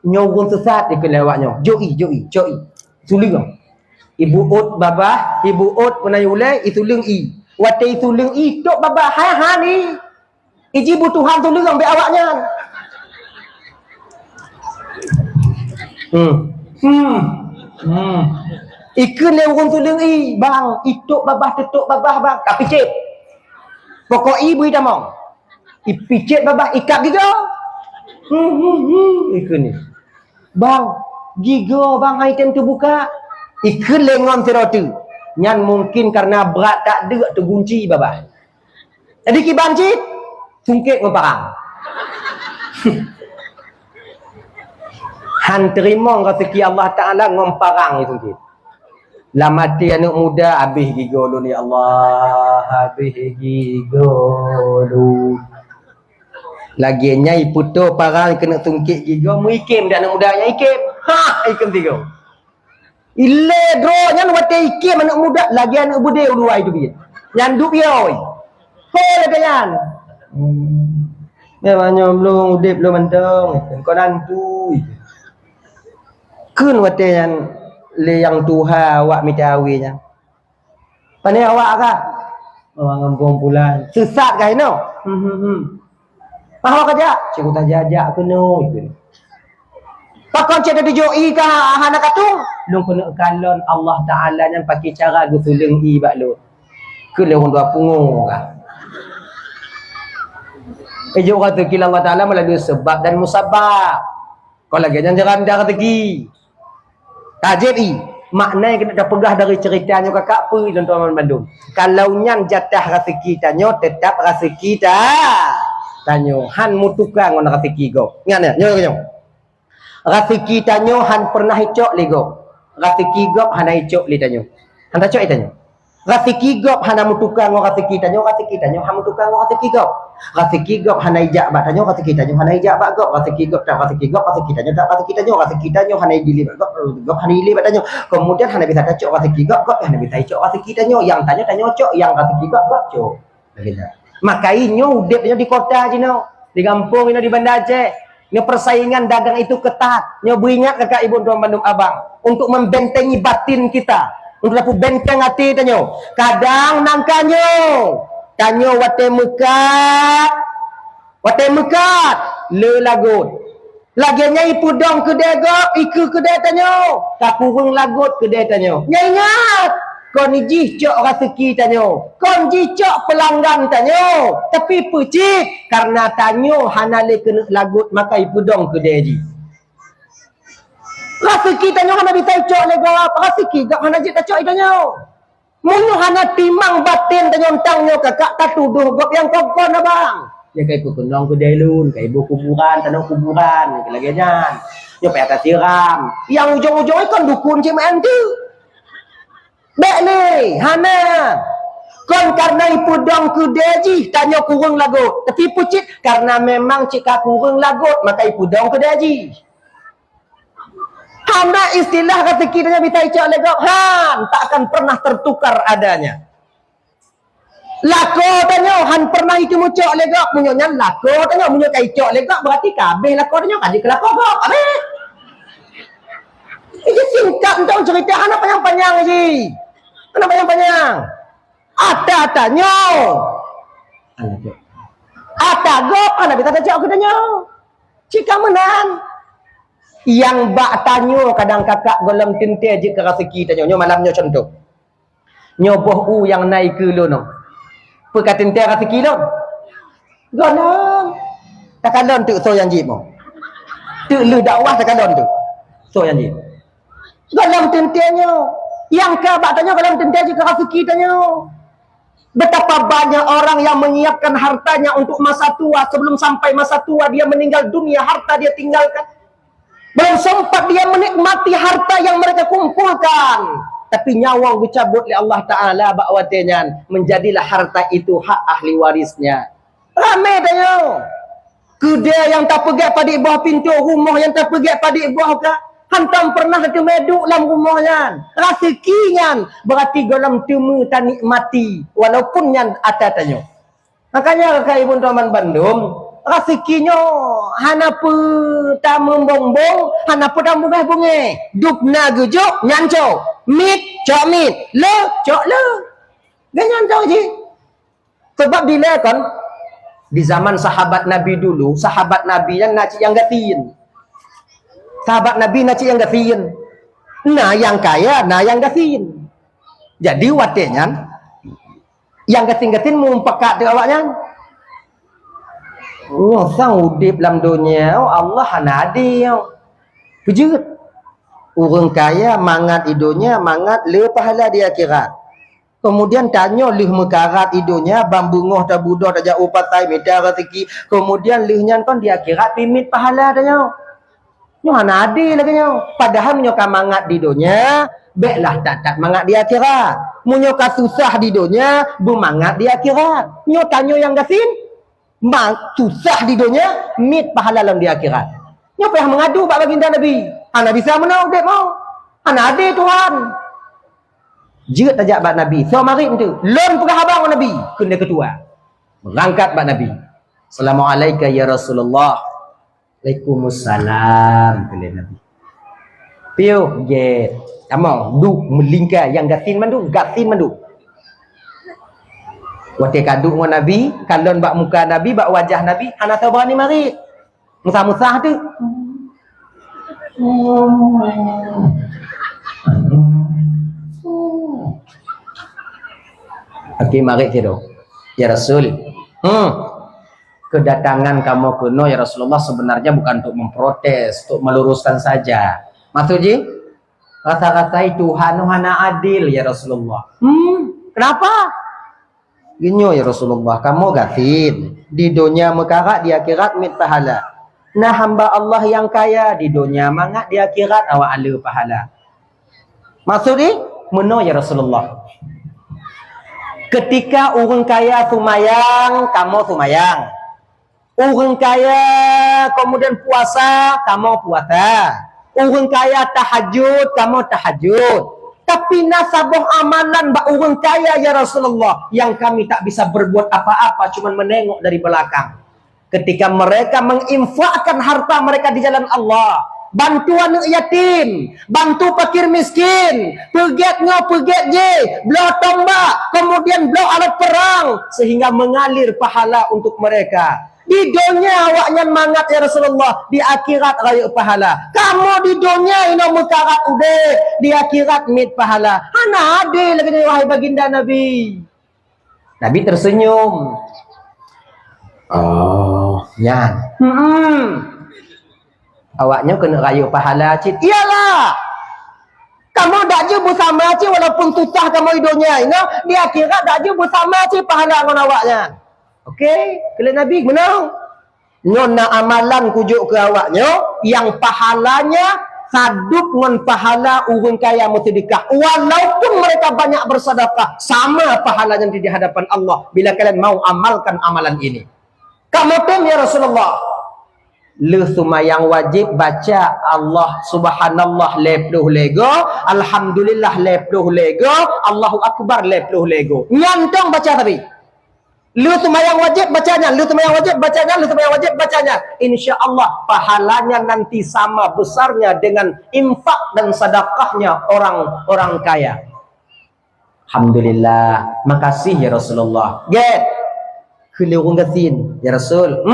nyurung sesat dia kelewaknya joi suling ibu ut babah ibu ut punai ulai ituling i watai ituling i tok babah ha ni iji butuhan tuling ambil awaknya Ikun lewung tuling bang, ituk babah tetuk babah bang, tapi cip. Pokok ibu dah mau. Ipicit babah ikat giga. Ikun ni. Bang, giga bang item tu buka. Ikun lengon terotu. Nyan mungkin karena berat tak ada tergunci babah. Jadi kiban cip, sungkit ngeparang. Han terima rezeki Allah Ta'ala ngomparang itu cip. Lah mati anak muda habis gigo lu ni Allah, habis gigo lu. Lagi nyai putu parang kena tungkit gigo muikim dak anak mudanya ikim. Ikim tiga. Ile dro nyan wate ikim anak muda lagi anak bude dua itu dia. Nyanduk dia oi. Ho le kan. Memangnya belum udip belum mentong. Kau nantu. Kun wate yang le yang tuha awak mitawinya. Pandai awak kah? Orang ngembong pulang. Sesat kah no? Apa kerja? Cikgu tak jajak ke no itu. Pakon cek ada joi kah anak katung? Lu kena kalon Allah Taala yang pakai cara gutuleng i bak lu. Ke le orang dua pungung kah? Jo kata kila Allah Taala melalui sebab dan musabab. Kau lagi jangan dah rezeki. Tajiri maknanya kena dah pegah dari ceritanya kakak apa tuan-tuan Bandung. Kalau nyan jatah rezeki tanyo tetap rezeki dah. Tanyo han mutukang on rezeki go. Ngan ya, nyo. Rezeki tanyo han pernah icok lego. Rezeki go han icok li tanyo. Han tak cok tanyo. Rezeki go han mutukang on rezeki tanyo han mutukang on rezeki go. Rezeki go han ijak ba tanyo rezeki tanyo han ijak ba go. Rezeki go tak rezeki tanyo tak rezeki tanyo han dilibat go han dilibat tanyo. Kemudian han bisa cok rezeki go han bisa cok rezeki tanyo yang tanyo cok yang rezeki go cok. Begitu. Makainya udipnya di kota je no. Di kampung ini di Banda Aceh. Ini persaingan dagang itu ketat. Nyo beringat kakak ibu tuan Bandung abang untuk membentengi batin kita. Untuk dapat benteng hati tanyo. Kadang nangkanyo Tanya wate mekat le lagut. Laginya ipu dong kedai gop, iku kedai tanyo. Tak kurung lagut kedai tanyo. Ingat, kon jih cok rezeki tanyo. Kon jih cok pelanggan tanyo. Tapi pecik karena tanyo hanale kena lagut maka ipu dong kedai ji. Rezeki tanyo hana bisa cok le gop. Rezeki gop hana jih cok tanyo. Munu hana timang batin tanyo tangyo kakak tak tuduh gop yang kokon abang. Ya kayak ibu kendong kedai lun, kayak ibu kuburan, tanah kuburan, kayak lagi nyan. Ya payah siram. Yang ujung-ujungnya kan dukun cimen tu. Bek ni, hana. Kon karena ibu dong kedai ji, tanya kurung lagut. Tapi pucit karena memang cika kurung lagut, maka ibu dong kedai ji. Hana istilah kata kita bisa icok lagut. Han, tak akan pernah tertukar adanya. Lako tanya han pernah itu mucok legak munyonya lako tanya munyo kai cok legak berarti kabeh lako tanya kaji kelako kok kabeh. Ini singkat untuk cerita apa yang panjang ji. Kenapa yang panjang? Ada tanya. Ada gop ana bisa cok tanya. Cika menang. Yang bak tanyo kadang kakak golem tinte je ke rezeki tanya nyo malamnya contoh. Nyoboh u yang naik ke lono. Perkataan tiara sekilo. Gonon. Takalon tu so yang jimo. Tu lu dakwah takalon tu. So yang jim. Gonon tentenyo. Yang ke batanya gonon tentenyo ke rezeki tanyo. Betapa banyak orang yang menyiapkan hartanya untuk masa tua, sebelum sampai masa tua dia meninggal dunia, harta dia tinggalkan. Belum sempat dia menikmati harta yang mereka kumpulkan. Tapi nyawa dicabut oleh Allah Ta'ala bakwatenya, menjadilah harta itu hak ahli warisnya. Ramai tanya. Kedai yang tak pergi pada bawah pintu rumah, yang tak pergi pada bawah ke hantam pernah tu meduk dalam rumahnya. Rezekinya berarti dalam temu tak nikmati walaupun yang ada tanya. Makanya kakak ibu teman Bandung, rezekinya hana pu tamu bongbong, hana pu tamu bunge. Dupna gujuk nyanco. Mit, cok mit, le, cok le. Ganyan tahu je. Sebab bila kan di zaman sahabat Nabi dulu, sahabat Nabi yang naci yang gatin. Sahabat Nabi naci yang gatin. Nah yang kaya, nah yang gatin. Jadi watenya yang gatin-gatin mumpakat tu awaknya. Oh, sang udip dalam dunia, oh Allah hana adil. Pujut. Orang kaya mangat idonya, mangat le pahala di akhirat. Kemudian tanya lih mekarat idonya, bambungoh tak budoh tak jauh patai, minta rezeki. Kemudian lihnya kan di akhirat pimit pahala tanya. Nyo hana adil lagi nyo. Padahal menyoka mangat di idonya, beklah tak mangat di akhirat. Menyoka susah di idonya, bermangat di akhirat. Nyo tanya yang gasin, susah di idonya, mit pahala dalam di akhirat. Nyo payah mengadu bak baginda Nabi. Ana bisa menang dek mau. Ana ada Tuhan. Jeut tajak bak Nabi. So mari tu. Lon pegah abang Nabi. Kena ketua. Berangkat bak Nabi. Assalamualaikum ya Rasulullah. Waalaikumsalam kata Nabi. Piu get. Among du melingkar yang gatin mandu, gatin mandu. Wate kaduk dengan Nabi, kalon bak muka Nabi, bak wajah Nabi, ana tahu berani mari. Musah-musah tu. Okey, mari tidur. Ya Rasul. Kedatangan kamu kuno ya Rasulullah sebenarnya bukan untuk memprotes, untuk meluruskan saja. Maksudnya, rasa-rasai Tuhan hana adil ya Rasulullah. Kenapa? Gini ya Rasulullah, kamu gatin. Di dunia mekarat, di akhirat mit pahala. Nah hamba Allah yang kaya di dunia mangat di akhirat awak ala pahala. Maksudnya meno ya Rasulullah. Ketika orang kaya sumayang, kamu sumayang. Orang kaya kemudian puasa, kamu puasa. Orang kaya tahajud, kamu tahajud. Tapi nasabah amalan bak orang kaya ya Rasulullah yang kami tak bisa berbuat apa-apa, cuma menengok dari belakang. Ketika mereka menginfakkan harta mereka di jalan Allah, bantu anak yatim, bantu fakir miskin, peget je, belah tombak, kemudian belah alat perang, sehingga mengalir pahala untuk mereka. Di dunia awaknya mangat ya Rasulullah, di akhirat raya pahala. Kamu di dunia ino mekarat ude, di akhirat mit pahala. Hana ade lagi ni wahai baginda Nabi. Nabi tersenyum. Oh, nyan. Awaknya kena raya pahala cik. Iyalah. Kamu dak je bersama cik walaupun susah kamu di dunia ino, di akhirat dak je bersama cik pahala dengan awaknya. Okey, kalau Nabi menang. Nona amalan kujuk ke awaknya yang pahalanya sadup dengan pahala orang kaya bersedekah. Walaupun mereka banyak bersedekah, sama pahalanya di hadapan Allah bila kalian mau amalkan amalan ini. Kamu tem ya Rasulullah. Lu sumayang wajib baca Allah subhanallah lepluh lego, alhamdulillah lepluh lego, Allahu akbar lepluh lego. Nyantong baca tapi. Lu sembahyang wajib bacanya, lu sembahyang wajib bacanya, lu sembahyang wajib bacanya. Insya-Allah pahalanya nanti sama besarnya dengan infak dan sedekahnya orang-orang kaya. Alhamdulillah. Makasih ya Rasulullah. Get. Keliurung gatin ya Rasul.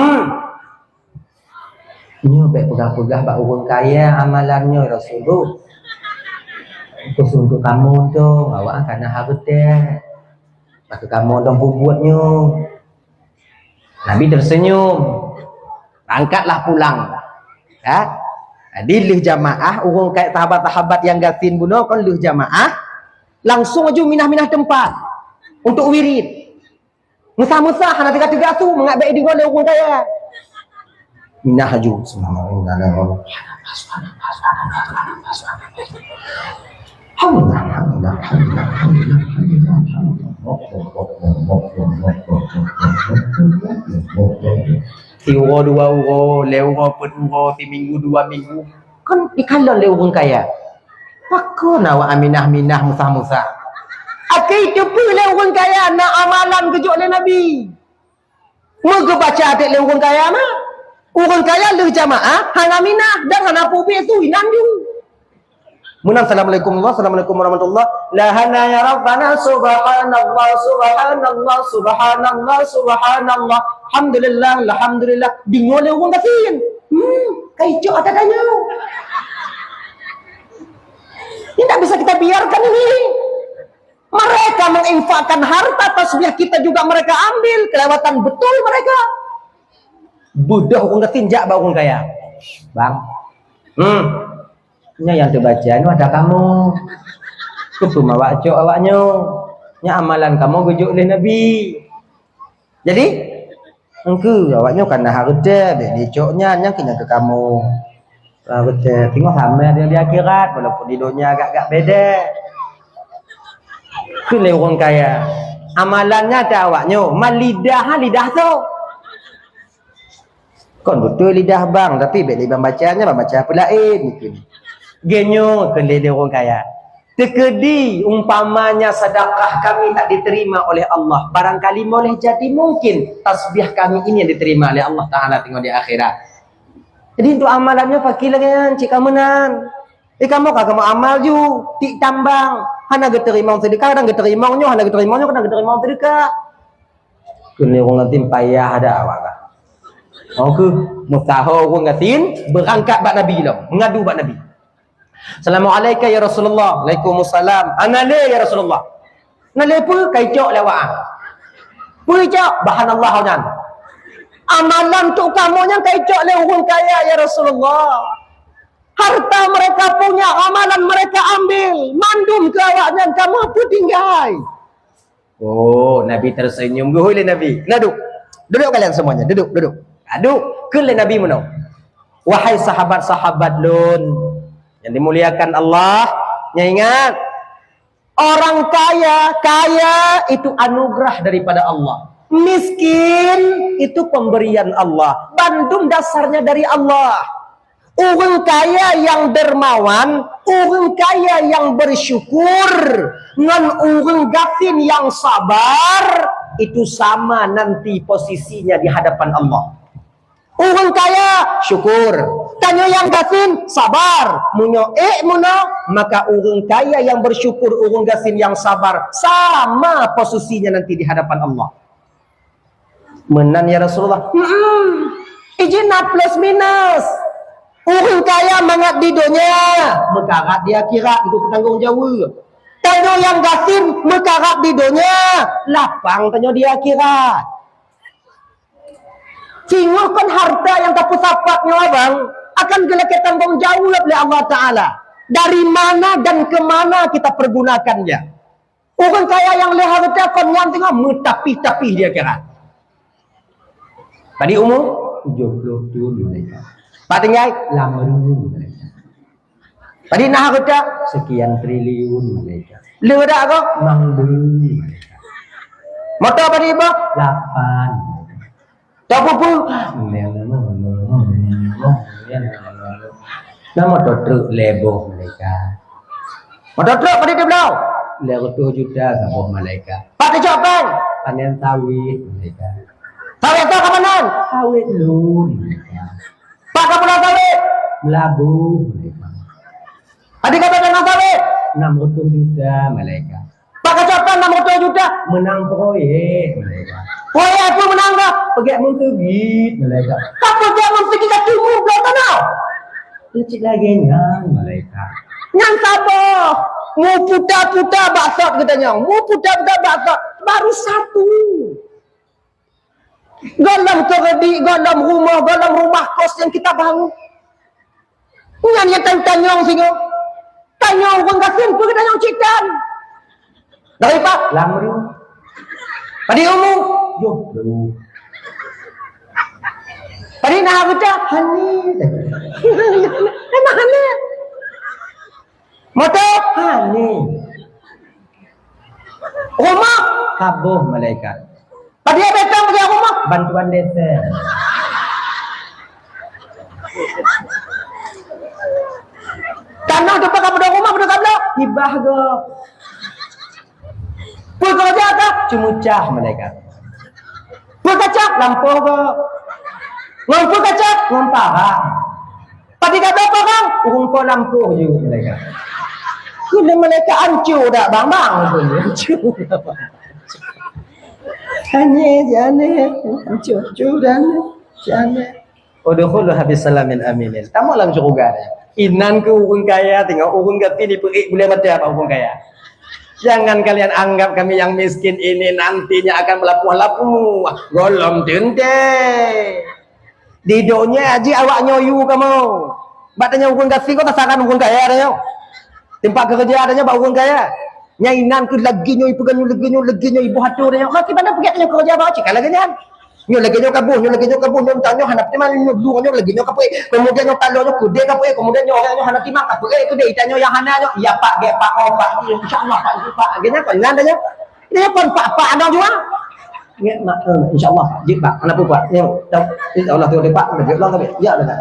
Nyo baik pegah-pegah bak orang kaya amalannya ya Rasulullah. Khusus untuk kamu tu, awak karena harta. Maka kamu dong buatnya. Nabi tersenyum. Angkatlah pulang. Ya. Jadi lih jamaah orang kayak sahabat-sahabat yang gatin bunuh kan lih jamaah langsung aja minah-minah tempat untuk wirid. Musa-musa hana tiga-tiga tu mengabai di gua orang kaya. Minah aja semua. Si uro 2 uro, le uro pun uro, si minggu 2 minggu. Kan ikalon le orang kaya. Pakon awak aminah-minah musah-musah. Akai cepu le orang kaya nak amalan kejuk le Nabi. Moga baca atik le orang kaya mah. Orang kaya le jamaah, hana minah dan hana pubi tu inanju. Munam assalamualaikum warahmatullahi. Lahana ya Rabbana subhanallah subhanallah subhanallah subhanallah. Alhamdulillah. Bingung le orang katin. Kaico adanya. Ini tak bisa kita biarkan ini. Mereka menginfakkan harta tasbih kita juga mereka ambil. Kelewatan betul mereka. Budak orang katin jak bau orang kaya. Bang. Nya yang terbaca itu ada kamu. Kupuma awaknya. Nya amalan kamu gujuk oleh Nabi. Jadi engkau awaknya karena harta becoknya nya kena ke kamu. Betul. Tengok sama dia di akhirat walaupun di dunia agak-agak beda. Ku le orang kaya. Amalannya ada awaknya, mal lidah tu. Kon betul lidah bang, tapi bila bacanya baca apa lain gitu. Genyo kelele orang kaya. Tekedi umpamanya sedekah kami tak diterima oleh Allah. Barangkali boleh jadi mungkin tasbih kami ini yang diterima oleh Allah Ta'ala tengok di akhirat. Jadi untuk amalannya fakir lagi kan, cik kamunan. Kamu kamu amal ju, tik tambang. Hana geterima sedekah, dan geterimanya, hana geterimanya, kena geterima sedekah. Kena orang ngatin payah ada awak lah. Oke, mustahil orang ngatin berangkat bak Nabi lah, mengadu bak Nabi. Assalamualaikum ya Rasulullah. Waalaikumsalam. Anale ya Rasulullah. Nale pun kaicok lewat. Puicok bahan Allah nyan. Amalan untuk kamu yang kaicok le orang kaya ya Rasulullah. Harta mereka punya, amalan mereka ambil. Mandum ke awaknya, kamu apa tinggal? Oh, Nabi tersenyum. Guhui le Nabi. Duduk. Duduk kalian semuanya. Duduk. Aduk. Ke le Nabi menau. Wahai sahabat-sahabat lun yang dimuliakan Allah, ingat orang kaya itu anugerah daripada Allah. Miskin itu pemberian Allah. Bandung dasarnya dari Allah. Orang kaya yang dermawan, orang kaya yang bersyukur, dengan orang gafin yang sabar, itu sama nanti posisinya di hadapan Allah. Orang kaya syukur. Tanya yang gasin sabar. Munyo maka orang kaya yang bersyukur, orang gasin yang sabar sama posisinya nanti di hadapan Allah. Menan ya Rasulullah. Ijina plus minus. Orang kaya mangat di dunia, mekarat di akhirat itu bertanggung jawab. Tanya yang gasin mekarat di dunia, lapang tanya di akhirat. Sehingga kan harta yang terpusat-pusatnya abang akan kita tanggung jawab oleh Allah Ta'ala. Dari mana dan kemana kita pergunakannya. Orang kaya yang lihat harta kan yang tengah metapi-tapi dia kira. Tadi umur 70 mereka. Pak tinggal 60 mereka. Tadi nah harta sekian triliun mereka. Lera kok manggung mereka. Motor apa dia? 8. Tahu pun nama truk leboh mereka. Motor truk pada dia belau. Leboh 2 juta sama mereka. Pakai coban. Panen sawit mereka. Sawit tak kemanan? Sawit lu mereka. Pakai pulau sawit. Melabuh mereka. Adik kata dengan sawit 600 juta mereka. Pakai coban 600 juta menang proyek mereka. Proyek apa menang tak? Pergi menteri mereka. Apa dia menteri kaki muda tanah? Lecik lagi nyang mereka. Nyang sabar. Mau putar-putar baksat katanya. Mau putar-putar baksat. Baru 1. Dalam keredi, dalam rumah kos yang kita bangun. Yang dia tanya singa. Tanya orang kasin pergi tanya cikan. Dari Pak, lamru. Tadi umum, jodoh. Tadi nak baca hani. Emang hani. Motor hani. Rumah kabuh malaikat. Tadi apa datang pergi rumah? Bantuan desa. Tanah depan kamu rumah pada kabel hibah ke. Pul kerja ke cumucah malaikat. Pul kacak lampu ke. Lampu kacak ngomparang. Tadi kata apa bang? Urung ko lampu je malaikat. Kena malaikat hancur dah bang pun hancur dah bang. Hanya hancur dah jana. Udkhulu habis salamin aminin. Tamu dalam syurga dia. Inan ke urung kaya tengok urung gati diperik boleh mati apa urung kaya. Jangan kalian anggap kami yang miskin ini nantinya akan melapuh-lapuh. Golong tente. Di dunia aja awak nyoyu kamu. Batanya urung gati kau tasakan urung kaya dia. Tempat kerja adanya bau urung kaya. Nyainan ke lagi nyoy pegang lagi nyoy ibu hatu dia. Maki mana pergi tanya kerja bawa cik lagi nyan. Nyo lagi nyo kabuh nyo tanya hanap teman nyo dua nyo lagi nyo kapuy kemudian nyo talo nyo kude kapuy kemudian nyo orang nyo hanap timang kapuy itu dia tanya yang hana nyo ya pak ge pak oh pak insyaallah pak genya kan ngandanya ini pun pak ada juga nge mak insyaallah pak jik pak kenapa pak nyo Allah tu pak Allah tapi ya ada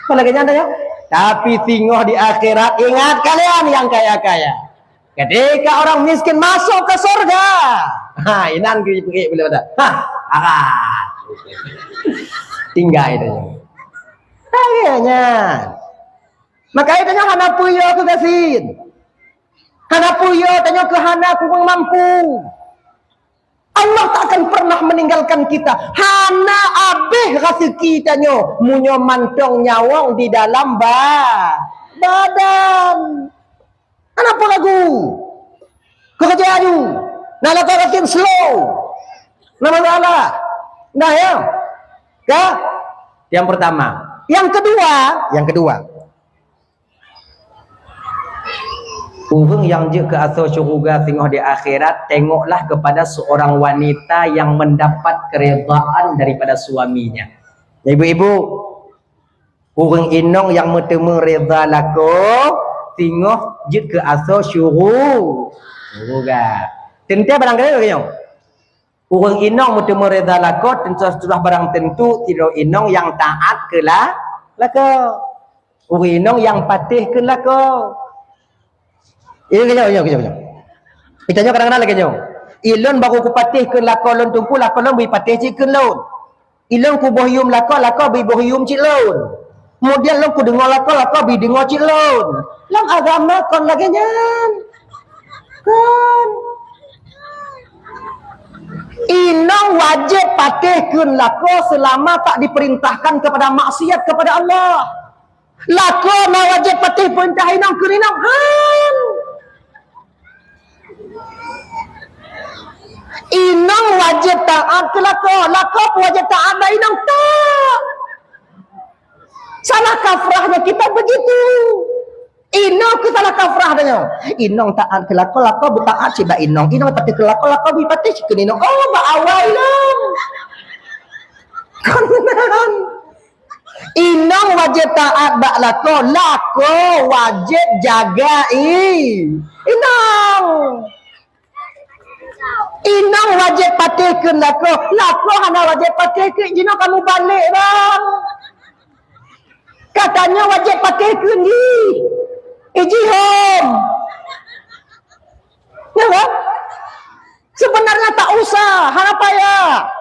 apa lagi nyandanya tapi singoh di akhirat ingat kalian yang kaya-kaya ketika orang miskin masuk ke surga inan pergi boleh ada tinggal itu akhirnya maka itu hana puyo ke gasin hana puyo tanya ke hana kurang mampu Allah tak akan pernah meninggalkan kita hana abih rezeki tanya munyo mantong nyawang di dalam badan kenapa lagu kerja aju nah lagu rakin slow nama Allah nah ya ke yang pertama yang kedua urang yang je ke asal syurga tengok di akhirat tengoklah kepada seorang wanita yang mendapat keredaan daripada suaminya ibu-ibu urang inong yang bertemu reda lako tengok je ke asal syurga tentu barangkali bagaimana urang inong bertemu reda lako tentu sudah barang tentu tidak inong yang taat ke lako urang inong yang patih ke lako. Ini kejap. Kita kadang-kadang lagi jauh. Ilon baru ku patih ke lakon lon tumpu lakon lon bui patih cik ke lon. Ilang ku bohyum lako bi bohyum cik lon. Kemudian lang ku dengar lako bi dengar cik lon. Lang agama kon lagi nyan. Kan. Inang wajib patihkeun lako selama tak diperintahkan kepada maksiat kepada Allah. Lako na wajib patih perintah inang keun inang. Han. Inang wajib taat ke lako wajib taat dah inang tak. Salah kafrahnya kita begitu. Inang ke salah kafrah dah. Inang taat ke lako bertaat si ba inang. Inang tapi ke lako berpatih si inang. Oh ba awal lah. Kanan. Inang wajib taat ba lako wajib jaga Inang wajib patihkeun lako hana wajib patihkeun jina kamu balik bang. Katanya wajib patihkeun di. Iji home. Ya kan? Sebenarnya tak usah, hana payah.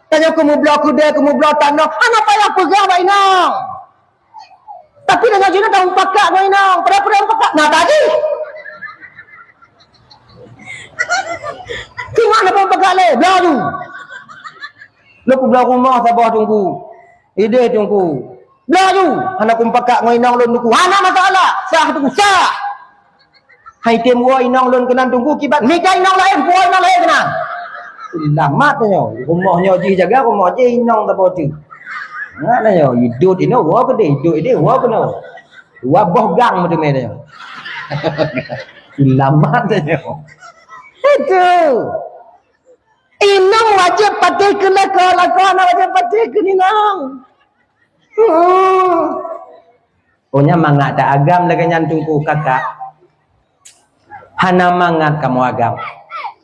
Tanya kamu belah kuda, kamu belah tanah, hana payah pegah ba inang. Tapi dengan jina dah pakak ba inang, pada pakak. Nah tadi tengok nak pakai le, belah tu. Lepas belah rumah sabah tunggu. Ide tunggu. Belah tu, hana kum pakak ngoi inang lon tunggu. Hana masalah, sah tunggu sah. Hai tem wo inang lon kenan tunggu kibat. Nikah inang lain, puai inang lain kenan. Lamat nyo, rumahnya ji jaga rumah je inang tak boleh. Ngat nyo, hidup ini wo ke deh, hidup ini wo ke no. Dua boh gang macam ni nyo. Lamat nyo. Itu inang wajib patihkeun lako hana wajib patihkeun inang. Punya mangat tak agam lagi nyantungku kakak. Hana mangat kamu agam.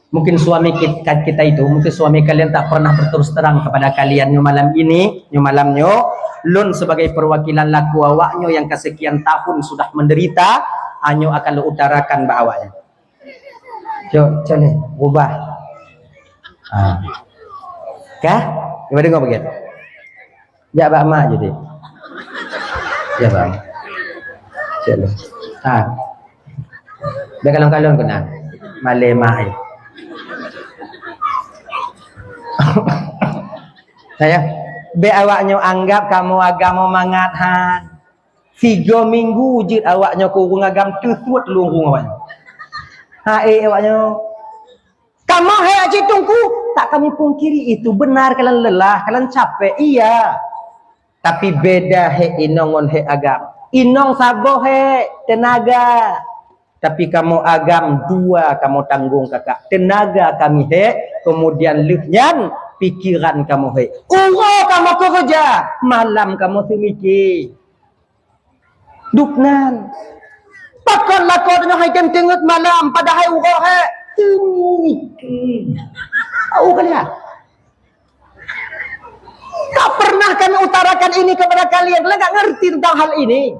Mungkin suami kita itu, mungkin suami kalian tak pernah berterus terang kepada kalian nyo malam ini, nyo malam nyo. Lun sebagai perwakilan laku awaknyo yang kesekian tahun sudah menderita, anyo akan lo utarakan bahawanya. Coba ni, ubah. Kah? Gimana dengar begitu? Ya bak mak jadi. Ya bang. Coba. Dah kalon-kalon kena. Malay mai. Saya be awaknya anggap kamu agama mangat han. 3 minggu je awaknya kurung agam tutup lurung awaknya. Awaknya kamu aji tunggu tak kami pungkiri itu benar kalian lelah kalian capek iya tapi beda inongon agam inong sabo tenaga tapi kamu agam 2 kamu tanggung kakak tenaga kami kemudian lehnya pikiran kamu kamu kerja malam kamu semiki duknan pakon lakon hai tenget malam padahal uroh semiki tahu kalian tak pernah kami utarakan ini kepada kalian kalian tak ngerti tentang hal ini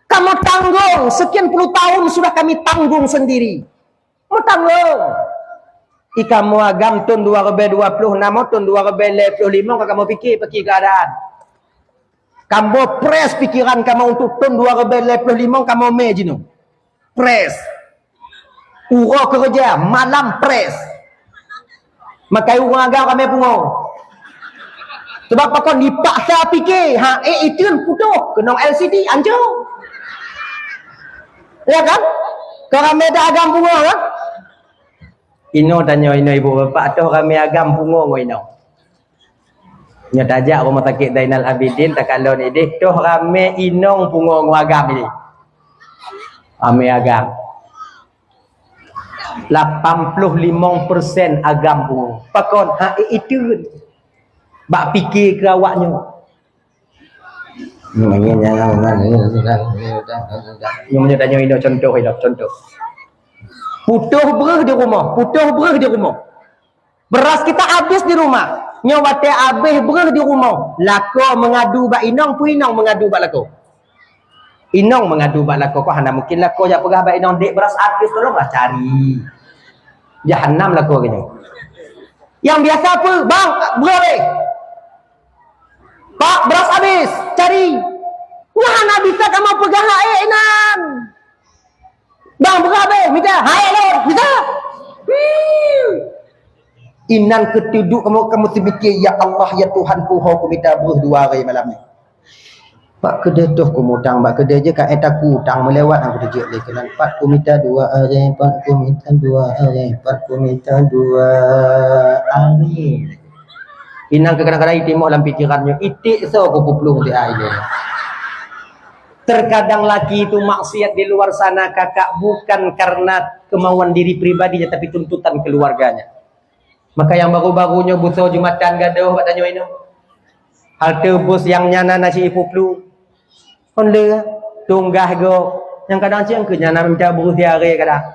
kamu tanggung sekian puluh tahun sudah kami tanggung sendiri mau tanggung kamu agam tahun 2026 tahun 2025 kamu fikir keadaan kamu press pikiran kamu untuk tahun 2025 kamu imagine press uro kerja malam press makai urang agak kami pungong sebab pakon dipaksa fikir itu kan putuh kenong LCD anjur ya kan kalau kami dah agam pungong kan ino tanya ino ibu bapak tu kami agam pungong ino nya tajak rumah sakit Zainal Abidin tak kalau ni deh tu rame inong pungong agam ini kami agam 85% agam pungong pakon itu bak fikir ke awaknya Yang tanya ini contoh. Putuh berah di rumah. Beras kita habis di rumah. Nyawate habis berah di rumah. Lako mengadu bak inong, pun inong mengadu bak lako. Inong mengadu bak lako. Kok hana mungkin lako jak perah bak inong dek beras habis tolonglah cari. Jahannam lako gini. Yang biasa apa? Bang, berah Pak, beras habis, cari. Wah, nak bisa kamu pegang air nan. Bang, beras habis, minta. Hai, lo, bisa. Inan ketiduk kamu terfikir, ya Allah, ya Tuhanku, aku minta beras 2 hari malam ni. Pak kedai tu aku mutang, pak kedai je kat aku hutang melewat aku dijek lagi kelan. Pak aku minta 2 hari, pak aku minta 2 hari, pak aku minta 2 hari. Inang kadang-kadang itik dalam pikirannya, itik so aku puplung di air dia. Terkadang laki itu maksiat di luar sana kakak bukan karena kemauan diri pribadinya tapi tuntutan keluarganya. Maka yang baru-barunya butuh Jumatan gaduh pak tanya ini. Halte bus yang nyana nasi puplu. Onle tunggah go yang kadang siang ke nyana minta buru tiare kadang.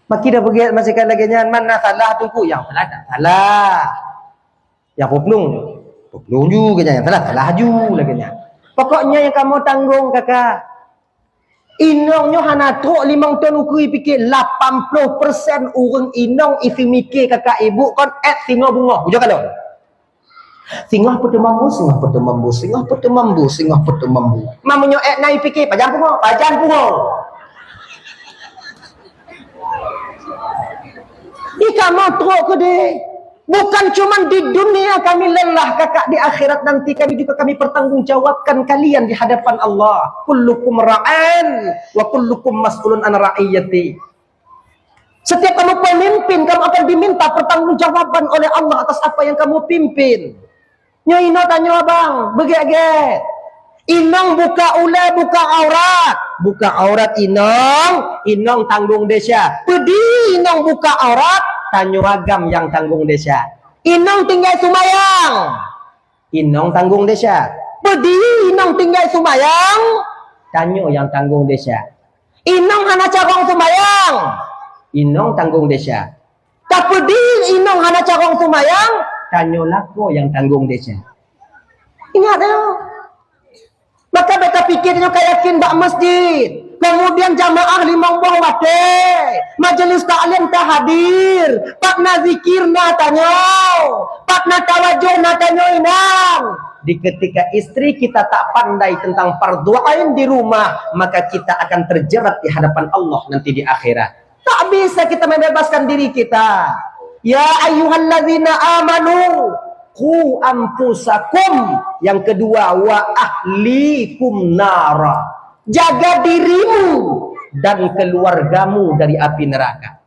Maki dah pergi masih kan lagi nyan mana salah tungku yang salah tak salah. Yang puplung juga yang salah ju lagi nyan. Pokoknya yang kamu tanggung kakak. Inongnya hana truk 5 ton ukui fikir 80% orang inong isi mikir kakak ibu kon singo bunga. Hujung kalau. Singoh putu mambu, singoh putu mambu, singoh putu mambu, singoh putu mambu. Mamunyo naik fikir pajan pungo. Kamu teruk ke deh. Bukan cuma di dunia kami lelah kakak, di akhirat nanti kami juga kami pertanggungjawabkan kalian di hadapan Allah. Kullukum ra'an wa kullukum mas'ulun an ra'iyati. Setiap kamu pemimpin, kamu akan diminta pertanggungjawaban oleh Allah atas apa yang kamu pimpin. Nyai Ino tanya abang, begek-gek. Inong buka ula, buka aurat. Buka aurat Inong tanggung desa. Pedi Inong buka aurat, tanya ragam yang tanggung desa. Inong tinggal sumayang. Inong tanggung desa. Pedi Inong tinggal sumayang, tanya yang tanggung desa. Inong hana carong sumayang. Inong tanggung desa. Tapi di Inong hana carong sumayang, tanya lako yang tanggung desa. Ingat ya. Maka beta pikirnya kayak yakin bak masjid. Kemudian jamaah 5 buah wakil. Majelis taklim tak hadir. Pak na zikir na tanya. Pak na tawajuh na tanya inang. Di ketika istri kita tak pandai tentang fardu ain di rumah, maka kita akan terjerat di hadapan Allah nanti di akhirat. Tak bisa kita membebaskan diri kita. Ya ayyuhalladzina amanu qu anfusakum. Yang kedua wa ahlikum nara. Jaga dirimu dan keluargamu dari api neraka.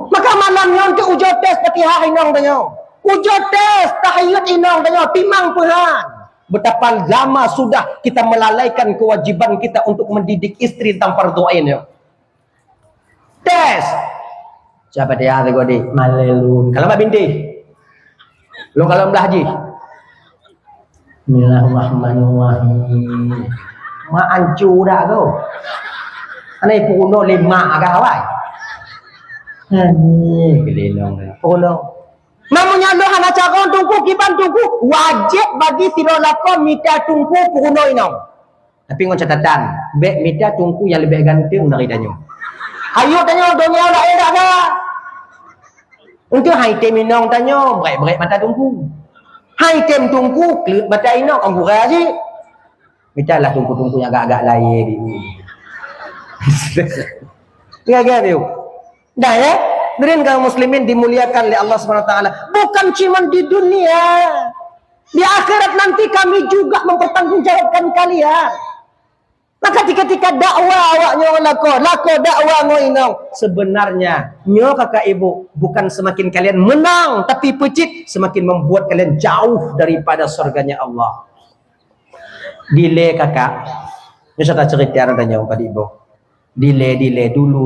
Maka malamnya untuk ujo tes petihah inong tanya. Ujo tes tahiyat inong tanya timang Tuhan. Betapa lama sudah kita melalaikan kewajiban kita untuk mendidik istri tentang fardu ain. Tes. Siapa dia ada godi? Malelun. Kalau Mbak Binti. Lo kalau Mbah Haji. Bismillahirrahmanirrahim. Ma ancu dah kau. Anai puno 5 agak awai. Gelelong dah. Puno. Namanya lo hana cara tungku kiban tungku wajib bagi siro lakon mita tungku puno inong. Tapi ngon catatan, bek mita tungku yang lebih ganteng dari danyo. Ayo tanya dunia lah dah dah. Untuk hai tem inong tanya, berat mata tungku. Hai tem tungku kelut mata inong anggur aja. Minta lah tungku-tungku yang agak-agak lain ni. Enggak dia. Dah ya. Dengan kaum muslimin dimuliakan oleh Allah SWT. Bukan cuma di dunia. Di akhirat nanti kami juga mempertanggungjawabkan kalian. Maka ketika dakwah awaknya lako dakwah ngoinong. Sebenarnya nyo kakak ibu bukan semakin kalian menang tapi pecit, semakin membuat kalian jauh daripada surganya Allah. Delay kakak. Ini saya cerita tanya pada ibu. Delay dulu.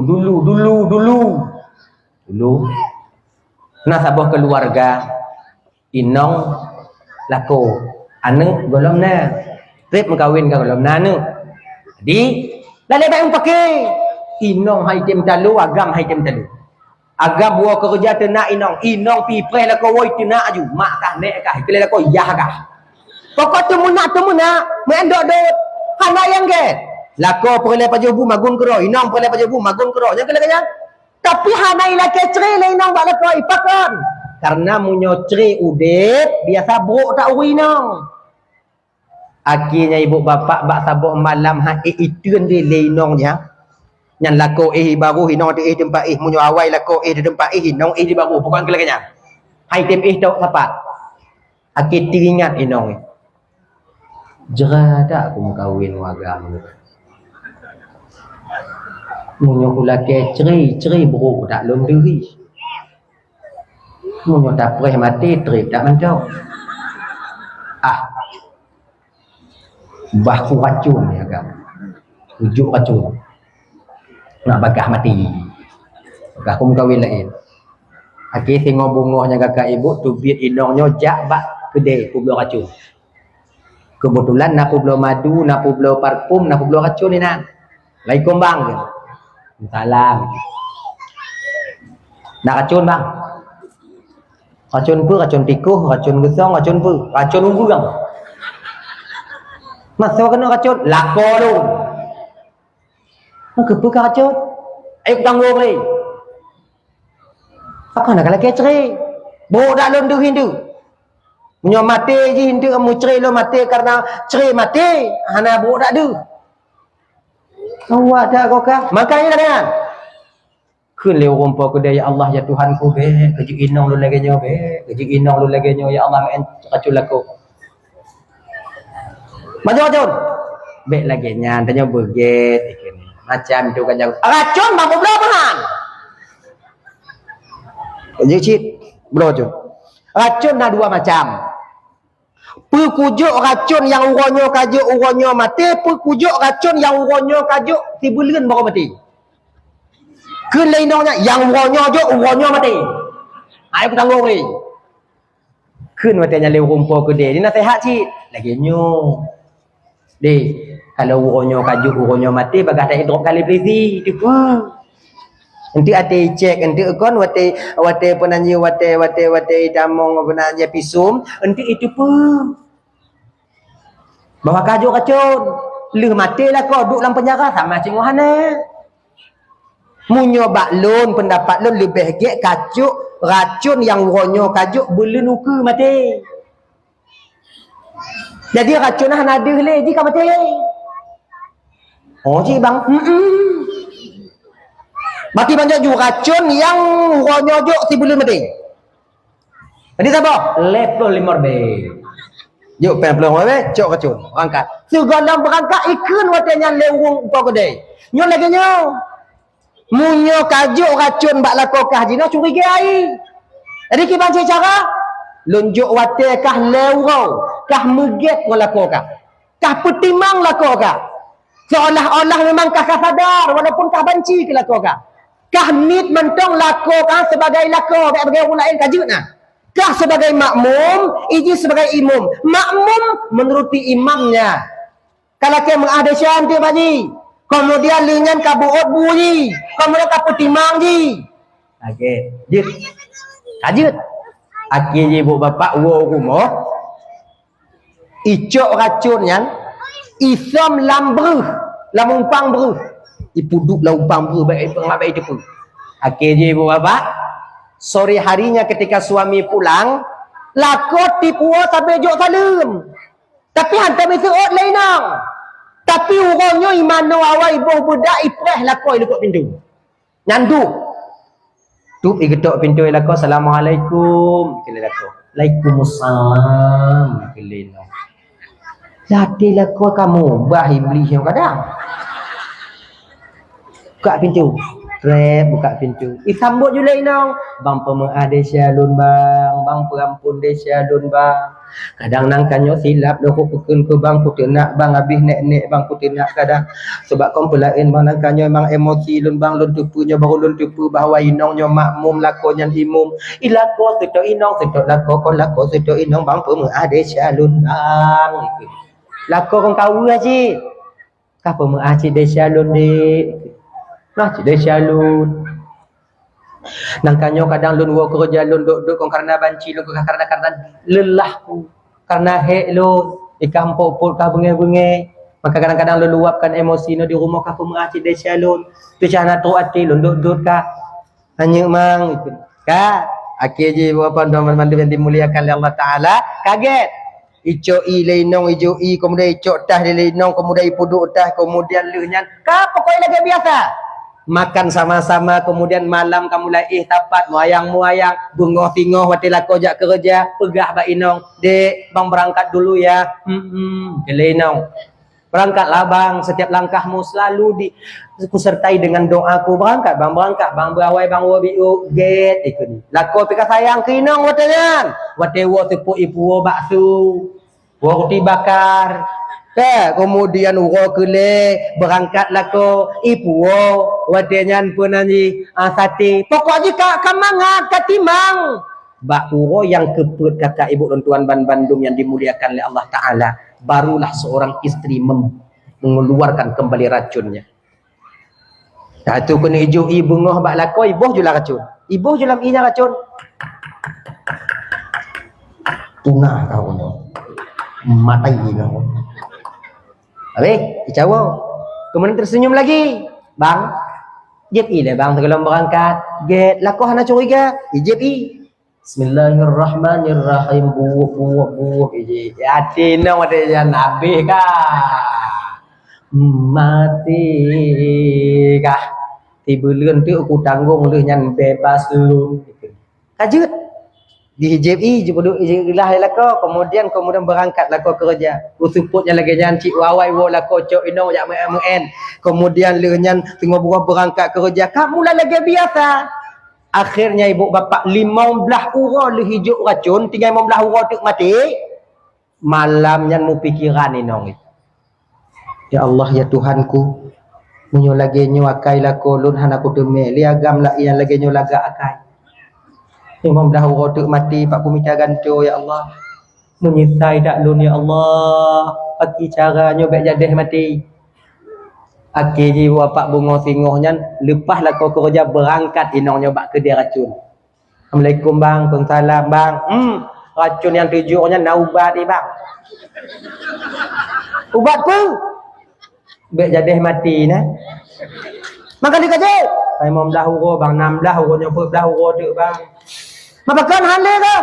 Nah sabuh keluarga inong lako anu golong na. Trip mengkawin ka golong na anu. Di lalai baik pakai inong hai tem talu agam hai tem talu. Agam buah kerja tenak inong pi pre lako woi tenak aju mak kah nek kah kele lako yah kah. Pokok temu nak main dok hana yang ke lako perle pajobu magun kero inong perle pajobu magun kero yang kele kaya tapi hana ilake cre le inong bak lako ipakan karena munyo cre udet biasa brok tak uri inong Akhirnya ibu bapa bak sabuk malam itu dia lenongnya. Yang lako baru hinong di tempat munyo awai lako di tempat hinong di baru bukan kelaganya. Hai tem tok siapa? Akhir teringat hinong. Jerada aku kawin wagam. Munyo kula ke ceri buruk tak lom diri. Munyo tak perih mati trip tak menjauh. Bahu racun ya kan. Ujuk racun. Nak bagah mati. Bagah kum kawin lain. Akhir tengok bungohnya kakak ibu tu biat inongnya jak bak kedai publo racun. Kebetulan nak publo madu, nak publo parfum, nak publo racun ni nak. Lai kombang ke? Salam. Nak racun bang? Racun apa? Racun tikus, racun gesong, racun apa? Racun unggu bang. Masa kena racun? Lako tu. Kenapa racun? Ayo tanggung ni. Apa nak kalau keceri? Bawa dak lom tu hindu. Munyo mati je hindu kamu ceri lo mati karena ceri mati. Hana bawa dak tu. Awak dak kau kah? Makanya dengan. Kun leu rompo ku dia ya Allah ya Tuhan ku be, keju inong lu lagi nyo be, keju inong lu lagi nyo ya Allah en racun laku. Maju. Be lagi nyan tanya beget ikini. Macam tu kan yang racun bang belah bahan. Jicit belah tu. Racun ada dua macam. Pekujuk racun yang uronyo kajuk uronyo mati, pekujuk racun yang uronyo kajuk tibulan baru mati. Kelainnya yang uronyo mati. Ayo tanggung ni. Kun matanya leu rumpau ke dia. Dia nasihat cik. Lagi nyo. Deh, kalau uronyo kajuk uronyo mati bagah tak drop kali prisi. Itu pun. Nanti ate cek nanti kon wate penanya wate damong penanya pisum nanti itu pun bawa kajuk racun leh matilah kau duduk dalam penjara sama cing wahana munyo baklon pendapat lon lebih gek kajuk racun yang uronyo kajuk belum uku mati jadi racun hana ada le jika mati oh cik bang mati banyak juga racun yang ronyojok si belum mati. Jadi siapa? Level 5B. Yuk pelan-pelan wae, cok racun, angkat. Segala berangkat ikun watenya lewung upah kedai. Nyo lagi nyo. Munyo kajuk racun bak lakokah jino curiga ai. Jadi ki banci cara lunjuk wate kah lewau, kah meget lakokah. Kah petimang lakokah. Seolah-olah memang kah sadar walaupun kah banci ke lakokah. Kah mit mentong lakukan sebagai lako bagi orang lain kajut nah. Kah sebagai makmum, iji sebagai imam. Makmum menuruti imamnya. Kalau ke mengada syanti baji. Kemudian lengan kabuot bunyi. Kemudian kaputimang ji. Okey, jut. Kajut. Akhirnya ibu bapa wo rumah. Icok racun yang isam lambruh, lamumpang bruh. Ipuduk laumpang ber baik pengabai itu pun. Akhirnya ibu bapa sore harinya ketika suami pulang lakot tipu sampai jok salam. Tapi hantar mesut lain nang. Tapi orangnya imano awal ibu budak ipreh lakoi lekuk pintu. Nyandu. Tuiketok pintu lakoi assalamualaikum. Kile lakoi. Waalaikumsalam. Kile no. Jadi lakoi kamu bah iblis yang kadang. Buka pintu. Buka pintu. Sambut je lain nang. Bang pemaaf desya lun bang. Bang perampun desya lun bang. Kadang nang kanyo silap dah pukul ke bang putih nak bang habis nek bang putih nak kadang. Sebab kau pelain bang nang kanyo memang emosi lun bang lun tupunya baru lun tupu bahawa inongnya makmum lakonya imum. Ilako seto inong seto lako kau lako seto inong bang pemaaf desya lun bang. Lako kau kau aja. Kah pemaaf desya lun dek. Nah, cik shalun. Nang kanyo kadang lun wo kerja lun duk kong karena banci lun karena lelah ku. Karena hek lun ikam popol kah benge-benge. Maka kadang-kadang lun luapkan emosi no di rumah kah pemah cik shalun. Tu cana tu ati lun duk kah. Hanya mang itu. Ka akhir je apa teman-teman yang dimuliakan oleh Allah Taala kaget. Icok i lenong icok i kemudian icok tah di lenong kemudian ipuduk tah kemudian lehnya ka pokoknya lagi biasa makan sama-sama kemudian malam kamu lai tapat muayang bungoh-tingoh wati lako jak kerja pegah ba inong dek bang berangkat dulu ya ke lenong berangkatlah bang setiap langkahmu selalu kusertai dengan doaku berangkat bang berawai bang wabiu get ikut lako pika sayang kinong watanyan wate wo tepuk ipu wo bakso wo roti bakar kemudian uro kele berangkat lako ipu wo watanyan punanyi sate pokoknya kamangat katimang bak uro yang keput kakak ibu dan tuan Bandung yang dimuliakan oleh Allah Ta'ala barulah seorang istri mengeluarkan kembali racunnya. Satu kena hijau ibu ngoh bak lako ibu jual racun. Ibu jual inya racun. Tuna kau no. Matai kau. Habis, dicawo. Kemudian tersenyum lagi. Bang, jep i le bang sebelum berangkat. Get lako hana curiga. Jep i. Bismillahirrahmanirrahim buuk hati nang ada yang nabi kah mati kah tibuleun teu aku tanggung leuh nyan bebas lu kajut di HJI jebuduk ilah lako kemudian berangkat lako kerja usuputnya lagi nyan cik wawai wo lako cok ino jak men kemudian leuh nyan tengah buah berangkat kerja kamu lah lagi biasa. Akhirnya ibu bapa 15 uro le hijau racun tinggal 15 uro tek mati malamnya mu pikiran inong ya Allah ya Tuhanku munyo lagi nyo akai la kolun hanaku deme li agam la yang lagi nyo laga akai 15 uro tek mati pak kumita ganto ya Allah menyisai dak lun ya Allah pagi caranya baik jadeh mati akhirnya bapak bungo singohnya lepaslah kau kerja berangkat inong nyoba ke dia racun. Assalamualaikum bang, Waalaikumsalam bang. Racun yang tujuannya naubat ni bang. Ubat pun. Baik jadi mati nah. Makan dikaje. Saya mau 16 euro bang, 16 euro nyoba 12 euro tu bang. Makan hale ke?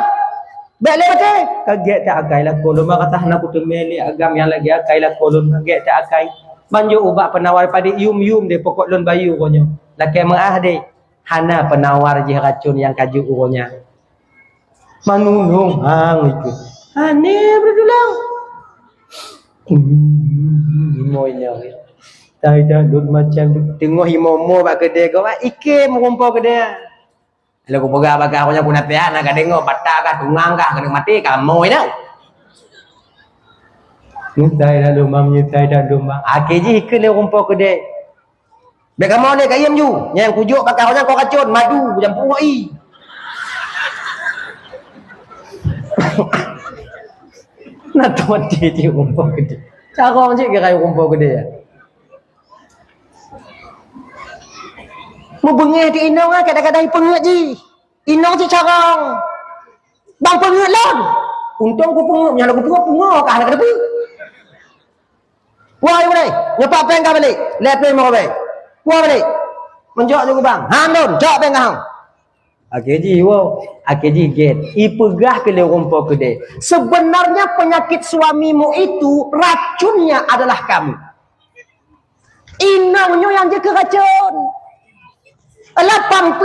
Baik lewat kaget tak akai lah kolon makatah nak putemeli agam yang lagi akai lah kolon kaget tak akai. Banyak ubat penawar pada yum de pokok lon bayu konyo. Laki maah de. Hana penawar je racun yang kaju uronya. Manunung hang ikut. Hane berdulang. Himoynya. Tai dah dud macam tengok himomo bak kedai kau ike merumpa kedai. Lagu pegah bakar punya punat ya nak kadengok batak kah tungang kah kena mati kamu dah. Nyutai dah lumam. Akhirnya ikan le rumpau kedai. Baik kamu ni kayam ju. Yang kujuk bakar orang kau racun madu jam puai. Nak tuan dia rumpau kedai. Cara orang cik kira rumpau kedai ya. Mu bengih di inong ah kadang-kadang pengat ji. Inong cik carang. Bang pengat lon. Untung aku pengat, yang aku pengat kah nak ada wah ibu ni, nyepak peng kau balik. Lepas mau balik. Wah balik. Menjok juga bang. Handon, jok peng kau. Akhirnya wow, akhirnya get. Ipegah ke rumpau kedai. Sebenarnya penyakit suamimu itu racunnya adalah kamu. Inangnya yang jaga racun. 80%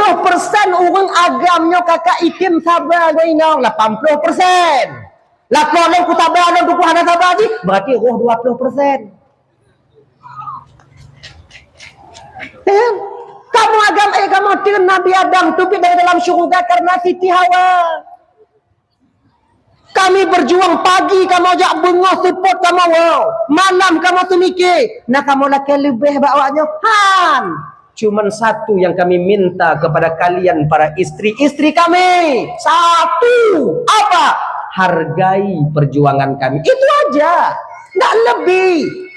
orang agamnya kakak ikim sabar ke inang. 80%. Lah kalau ku sabar dan ku hana sabar je, berarti roh 20%. Kamu agama kamu dengan Nabi Adam tupik dari dalam syurga karena Siti Hawa. Kami berjuang pagi kamu ajak bengah support kamu wow. Malam kamu tu mikir nak kamu laki lebih bawanya han. Cuman satu yang kami minta kepada kalian para istri-istri kami. Satu apa? Hargai perjuangan kami. Itu aja. Tak lebih.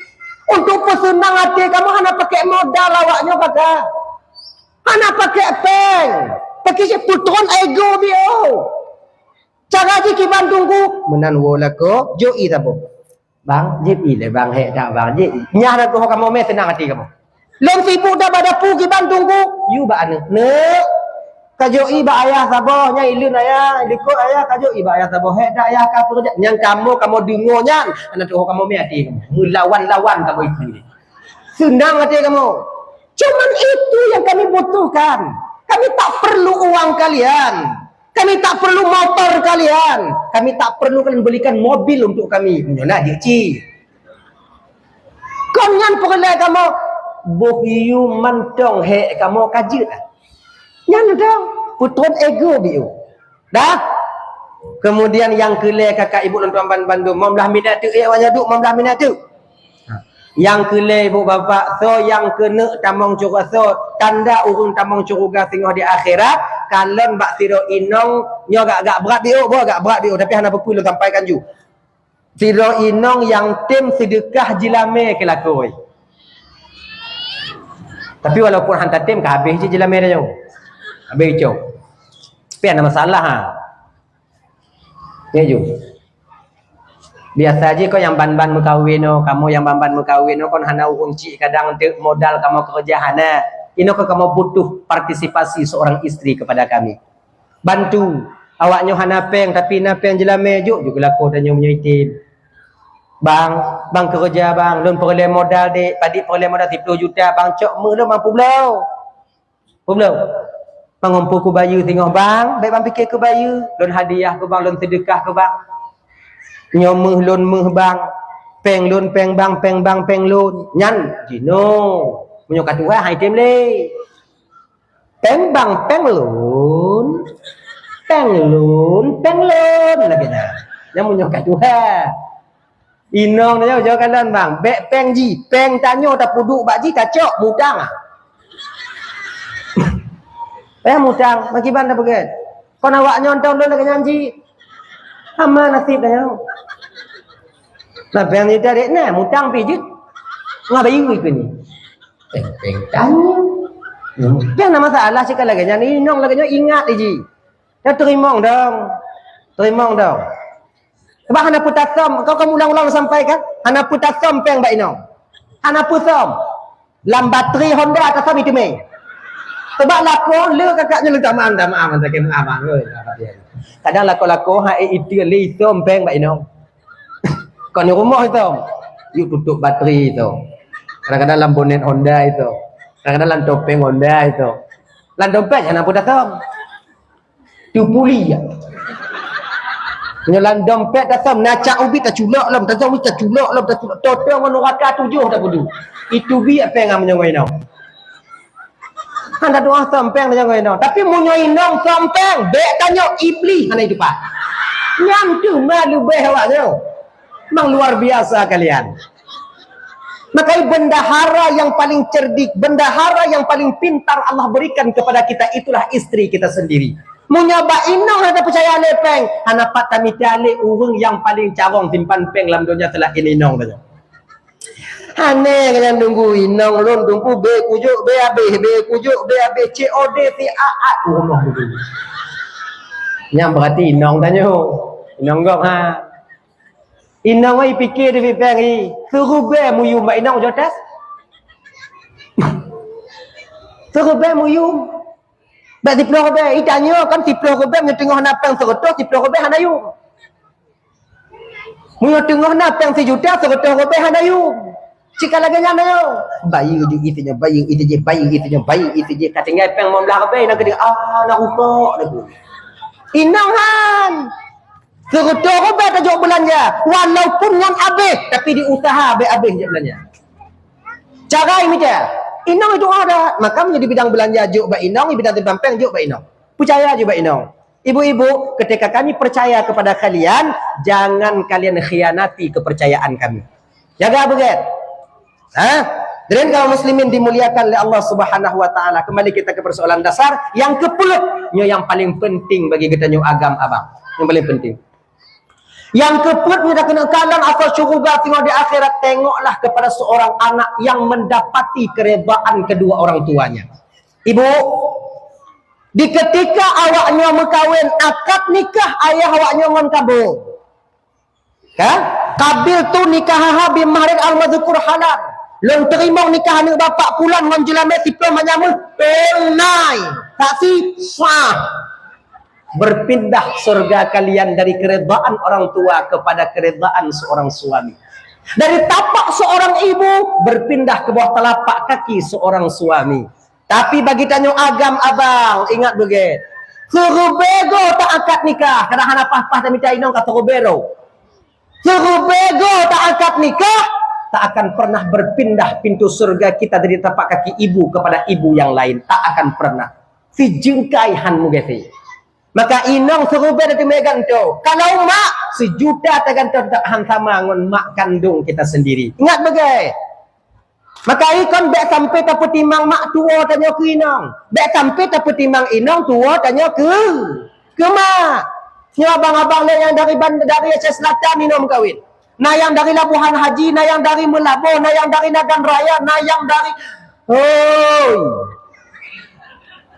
Untuk pesenang hati kamu hanya pakai modal awaknya kakak. Hanya pakai peng. Pakai si putron ego bio. Cara jiki Bandungku menan wola ko joi tabo. Bang, jipi le bang hek dak bang. Jip nyah dak kamu me senang hati kamu. Lem sibuk dah pada pugi Bandungku. You ba ane. Ne. Kajo iba ayah saboh nya ilun ayah ikut ayah kajo iba ayah saboh dak ayah ka kerja yang kamu dengar nya anak tu kamu mati melawan kamu itu senang hati kamu cuman itu yang kami butuhkan kami tak perlu uang kalian kami tak perlu motor kalian kami tak perlu kalian belikan mobil untuk kami nak dici konyan perle kamu bohiu mantong he kamu kajut yang dah putron ego biu. Dah. Kemudian yang kelai kakak ibu dan tuan bantu membelah minat tu wanya duk membelah minat tu. Yang kelai ibu bapa so yang kena tamang curga so tanda urung tamang curga singoh di akhirat kalon bak siro inong nyo agak berat biu agak berat biu tapi hana berpuluh sampaikan ju. Siro inong yang tim sedekah jilame kelakoi. Tapi walaupun hantar tim ke habis je jilame dia jauh. Habis cok. Tapi ada masalah ha. Ya ju. Biasa aja kau yang ban-ban mekawin no, kamu yang ban-ban mekawin no kon hana urung cik kadang te modal kamu kerja hana. Ino ko kamu butuh partisipasi seorang istri kepada kami. Bantu. Awaknya hana peng tapi na peng jelame juk juga lako tanya punya itim. Bang kerja bang, lun perle modal dek, padik perle modal 10 juta bang cok mu mampu belau. Belau. Mengumpu ku bayu tengok bang, baik bang fikir ku bayu, lon hadiah ku bang, lon sedekah ku bang. Nyomeh lon meh bang, peng lon peng bang lon. Nyan jino. Munyo katua hai tem le. Peng bang peng lon. Peng lon lagi nah. Yang munyo katua. Inong dia jauh kanan bang, bek peng ji, peng tanyo tak puduk bak ji kacok mudang ah. Mudang, bagi banda begitu. Kau nak nyontong dulu lagi nyanji. Ama nasib dah. Nah, bang ni tarik nah, mudang pijit. Ngapain ikut ni? Peng tanyo. Yang nama masalah sekali lagi nyanyi, inong lagi nyanyi ingat ji. Dah terima dong. Sebab hana putasom, kau ulang-ulang sampaikan. Hana putasom peng bak inong. Hana putom. Lam bateri Honda atas itu meh. Sebab lako le kakaknya le tak maaf tak maaf kadang lako itu le isom peng bak inong. Kau ni rumah itu. You tutup bateri itu. Kadang-kadang lam bonet Honda itu. Kadang-kadang lam topeng Honda itu. Lam dompet hana putasom. Tu puli ya. Nyelan dompet datang nacak ubi tak culak lam tak ubi tak culak lam tak culak total menuraka 7 tak bodoh itu bi apa yang menyangoi nau anda doa sampeng menyangoi nau tapi menyangoi nau sampeng bek tanya iblis hana itu pak nyam tu malu beh awaknya memang luar biasa kalian makanya bendahara yang paling cerdik bendahara yang paling pintar Allah berikan kepada kita itulah istri kita sendiri. Munyaba inong ada percaya lepeng hana pat tamitale urang yang paling carong simpan peng dalam dunia telah ini inong saja. Hane kalian tunggu inong lon tunggu B kujuk B kujuk B COD TAA rumah dulu. Yang berarti inong tanya. Inong gok ha. Inong ai fikir di peng ni suruh B muyu mbak inong jotas. Suruh B muyu Bak tiploh be, itanya kan tiploh be tengah napang 100, tiploh be hanayu. Munyo tengah napang 1 juta, 100 be hanayu. Cika lagi nyana yo. Bayi itunya, bayi itunya. Katanya peng membelah be nak dia nak rukuk dah. Inangan. 100 be tak jauh belanja, walaupun yang habis tapi diusaha be habis je belanja. Cara ini je. Inong itu ada, maka menjadi bidang belanja juk bak inong, bidang timpang juk bak inong. Percaya juk bak inong. Ibu-ibu, ketika kami percaya kepada kalian, jangan kalian khianati kepercayaan kami. Jaga begitu. Dan kaum muslimin dimuliakan oleh Allah Subhanahu wa taala. Kembali kita ke persoalan dasar yang ke-10, yang paling penting bagi kita nyu agam abang. Yang paling penting. Yang ke-10 dah kena kalang asal syurga tengok di akhirat, tengoklah kepada seorang anak yang mendapati keredaan kedua orang tuanya. Ibu, di ketika awaknya berkahwin, akad nikah ayah awaknya ngon kabul. Kan? Kabil tu nikah bi mahrin al-madzukur halal. Long terima nikah anak bapak pulang ngon jelame tipe menyamul penai tak sah. Berpindah surga kalian dari keredaan orang tua kepada keredaan seorang suami. Dari tapak seorang ibu berpindah ke bawah telapak kaki seorang suami. Tapi bagi tanyo agam abang, ingat begitu. Serubego tak akad nikah. Kadang-kadang apa-apa tak minta inong kata rubero. Serubego tak akad nikah, tak akan pernah berpindah pintu surga kita dari tapak kaki ibu kepada ibu yang lain. Tak akan pernah. Si jengkai han mugesi. Maka inong serubero tu meganto. Kalau mak sejuta terganto tak han sama ngon mak kandung kita sendiri. Ingat begitu. Maka ikon bek sampai tak petimang mak tua tanya ke inong. Bek sampai tak petimang inong tua tanya ke mak. Ni abang-abang yang dari Aceh Selatan inong kawin. Nah yang dari Labuhan Haji, nah yang dari Melabo, nah yang dari Nagan Raya, nah yang dari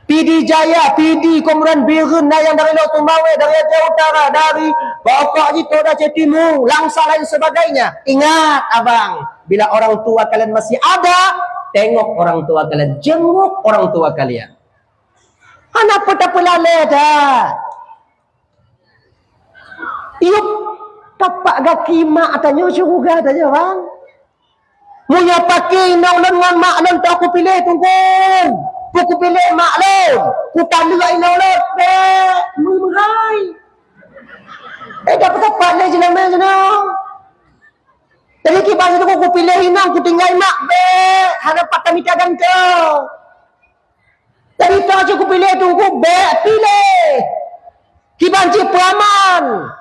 PD Jaya, PD Komuran Birun, nah yang dari Laut Tumawe, dari Aceh Utara, dari Bapak Jito Aceh Timur, Langsa lain sebagainya. Ingat abang, bila orang tua kalian masih ada, tengok orang tua kalian, jenguk orang tua kalian. Kenapa tak pelale dah? Iup tapak gaki mak atanya syurga tanya bang. Munya pakai inong dengan mak non tak aku pilih tunggu. Aku pilih mak lo. Ku tanda inong lo. Murahai. Dapat tapak le jenama jenama. Jadi kipas itu aku pilih inong ku tinggal mak hadapan kami tagan tu. Jadi tak aku pilih tunggu pilih. Kibanci peraman.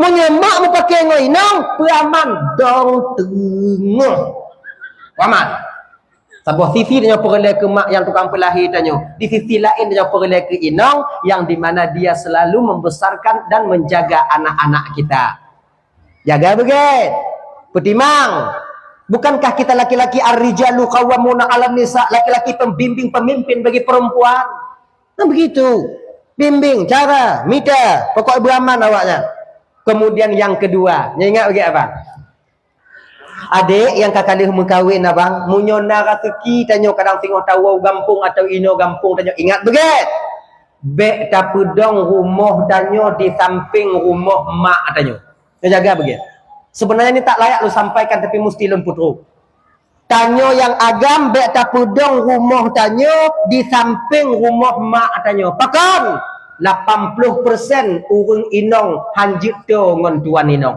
Menyemak mu pakai ngoinong peraman dong tengah. Peraman. Sebuah sisi dia perlai ke mak yang tukang pelahir tanya. Di sisi lain dia perlai ke inong yang di mana dia selalu membesarkan dan menjaga anak-anak kita. Jaga begitu. Petimang. Bukankah kita laki-laki ar-rijalu qawwamuna 'alan nisa, laki-laki pembimbing pemimpin bagi perempuan? Nah begitu. Bimbing cara, mita, pokok beraman awaknya. Kemudian yang kedua, ingat bagi apa? Adik yang kakalih mengkawin abang, munyona rezeki tanyo kadang tengok tahu gampung atau ino gampung tanyo. Ingat begitu. Bek tapudong rumah tanyo di samping rumah mak tanyo. Jaga begitu. Sebenarnya ini tak layak lu sampaikan tapi mesti lun putru. Tanyo yang agam bek tapudong rumah tanyo di samping rumah mak tanyo. Pakan 80% urang inong hanjut tu ngon tuan inong.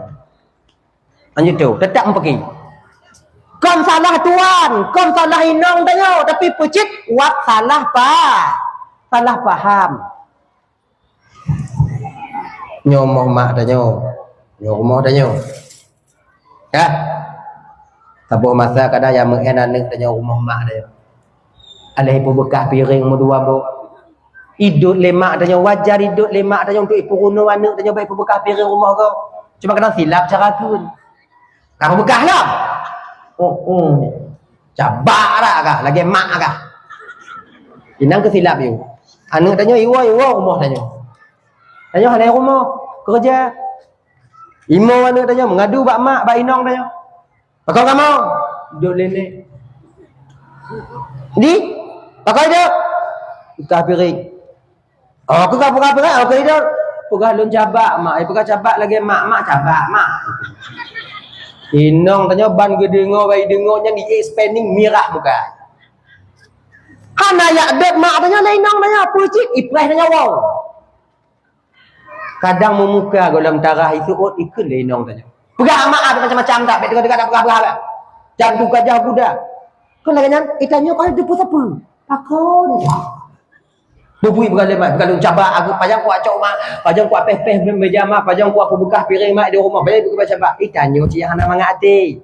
Hanjut tu, tetap pergi. Kon salah tuan, kon salah inong tanyo, tapi pucit wat salah salah paham. Nyomoh mak tanyo. Nyomoh tanyo. Ya. Tabu masa kada yang mengenanek tanyo rumah mak tanyo. Alih ibu bekah piring mu dua bu. Hidup lemak tanya wajar hidup lemak tanya untuk ibu runo anak tanya baik bekas piring rumah kau. Cuma kadang silap cara kun. Kamu bekas lah. Cabak kah lagi mak kah. Inang ke silap you. Anak tanya iwa rumah tanya. Tanya ada rumah kerja. Imo anak tanya mengadu bak mak bak inong tanya. Pakau kamu duduk lele. Di pakai dia bekas piring. Oh, aku kapur-kapur aku itu pegah lun cabak mak, pegah cabak lagi mak cabak mak. Inong tanya ban gedengo bayi dengonya di spending mirah bukan. Hana ya beb mak tanya inong tanya pucik ipreh tanya wow. Kadang memuka dalam tarah itu ikut inong tanya. Pegah mak ada macam-macam tak, bet dekat pegah. Jangan buka jauh budak. Kau lagi nyan, itanyo kau ada apa? Pakon. Bubui bergalung cabak aku pajang ku acok mak, pajang ku apeh-peh meja mak, pajang ku aku bekas piring mak di rumah, boleh buka cabak. Itanyo ci yang hana mangati.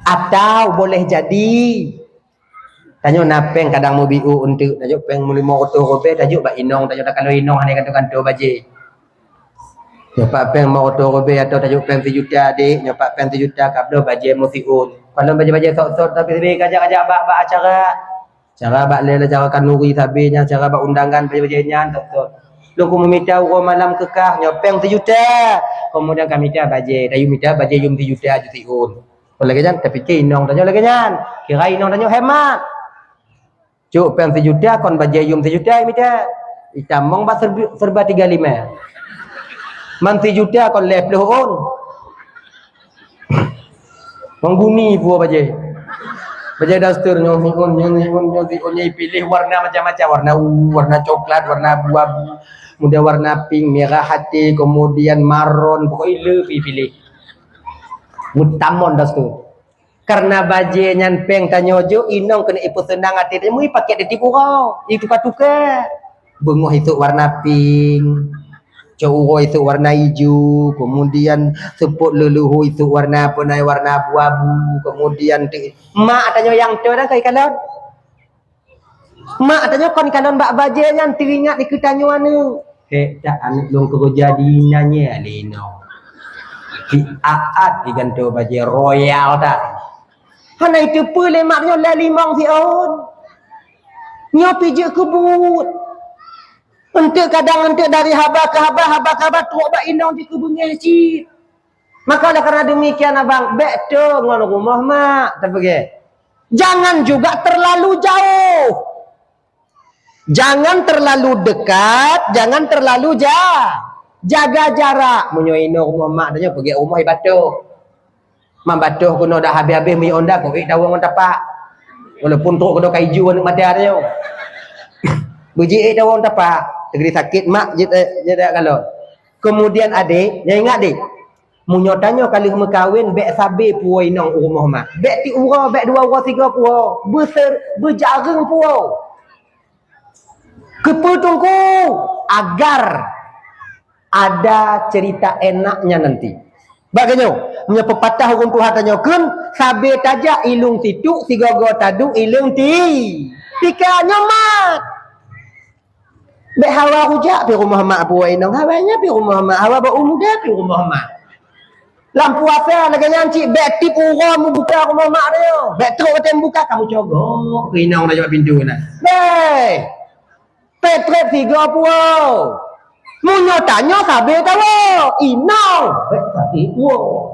Atau boleh jadi tanyo napeng kadang mau biu untuk tanyo peng muli motor robe tanyo bak inong tanyo tak kalau inong hanya kanto baje. Nyopak peng motor robe atau tanyo peng 1 juta dik, nyopak peng 1 juta kablo baje musiun. Kalau baje-baje sok-sok tapi kajak-kajak bak acara. Cara bak lela cara kanuri tabinya, cara bak undangan baje-bajenya tok. Lu ku meminta urang malam kekah nyopeng 1 juta. Kemudian kami minta baje, dayu minta baje yum 1 juta jutiun. Lagi jangan terfikir inong tanya lagi jangan. Kira inong tanya hemat. Cuk pen 1 juta kon bajayum 1 juta mita. Itamong ba serba 35. Man 1 juta kon lep on. Mengguni buah bajai. Bajai dastur nyong pilih warna macam-macam, warna coklat, warna abu-abu, muda warna pink, merah hati, kemudian marron, pokoknya pilih. Mutamon dastur. Karena bajai nyanpeng tanyojo inong kena ipu senang hati dia mui pakai di tipu kau. Itu tukar. Bengoh itu warna pink. Cowok itu warna hijau, kemudian seput leluhu itu warna apa naik warna abu-abu, kemudian mak adanya yang tu dah kai kalon. Mak adanya kon kalon bak baje yang teringat di ketanyo anu. Tak anak long kerja di nanya lino. Di aat diganto baje royal dah. Hana itu pule maknya la limang si on. Nyopi je kebut. Untuk kadang untuk dari haba ke haba tu abang inong di kubungnya cip. Maka oleh karena demikian abang, betul ngono rumah mak, terpergi. Jangan juga terlalu jauh. Jangan terlalu dekat, jangan terlalu jauh. Jaga jarak. Munyo ino rumah mak tanya pergi rumah ibatuh. Mak batuh kuno dah habis-habis mi onda ko dawang tapak. Walaupun tu kuno kaiju anak mati ada. Buji dawang tapak. Tegeri sakit mak jadi kalau. Kemudian adik, jangan ingat adik. Munyotanyo kali mekawin bek sabe puo inong rumah mak. Bek ti ura, bek 2 ura 3 puo. Berjareng puo. Keputungku agar ada cerita enaknya nanti. Bagaimana? Punya pepatah hukum Tuhan tanya kun sabe taja ilung tituk 3 go tadu ilung ti. Tika nyomat. Bek hawa rujak pi rumah mak puai nong hawanya pi rumah mak hawa ba umuda pi rumah mak lampu apa lagi nyanci bek tip ura mu buka rumah mak dia bek teruk tem buka kamu cogok inong dah jawab pintu na bek petrep 3 puau munyo tanyo sabe tawo inong bek sabe puau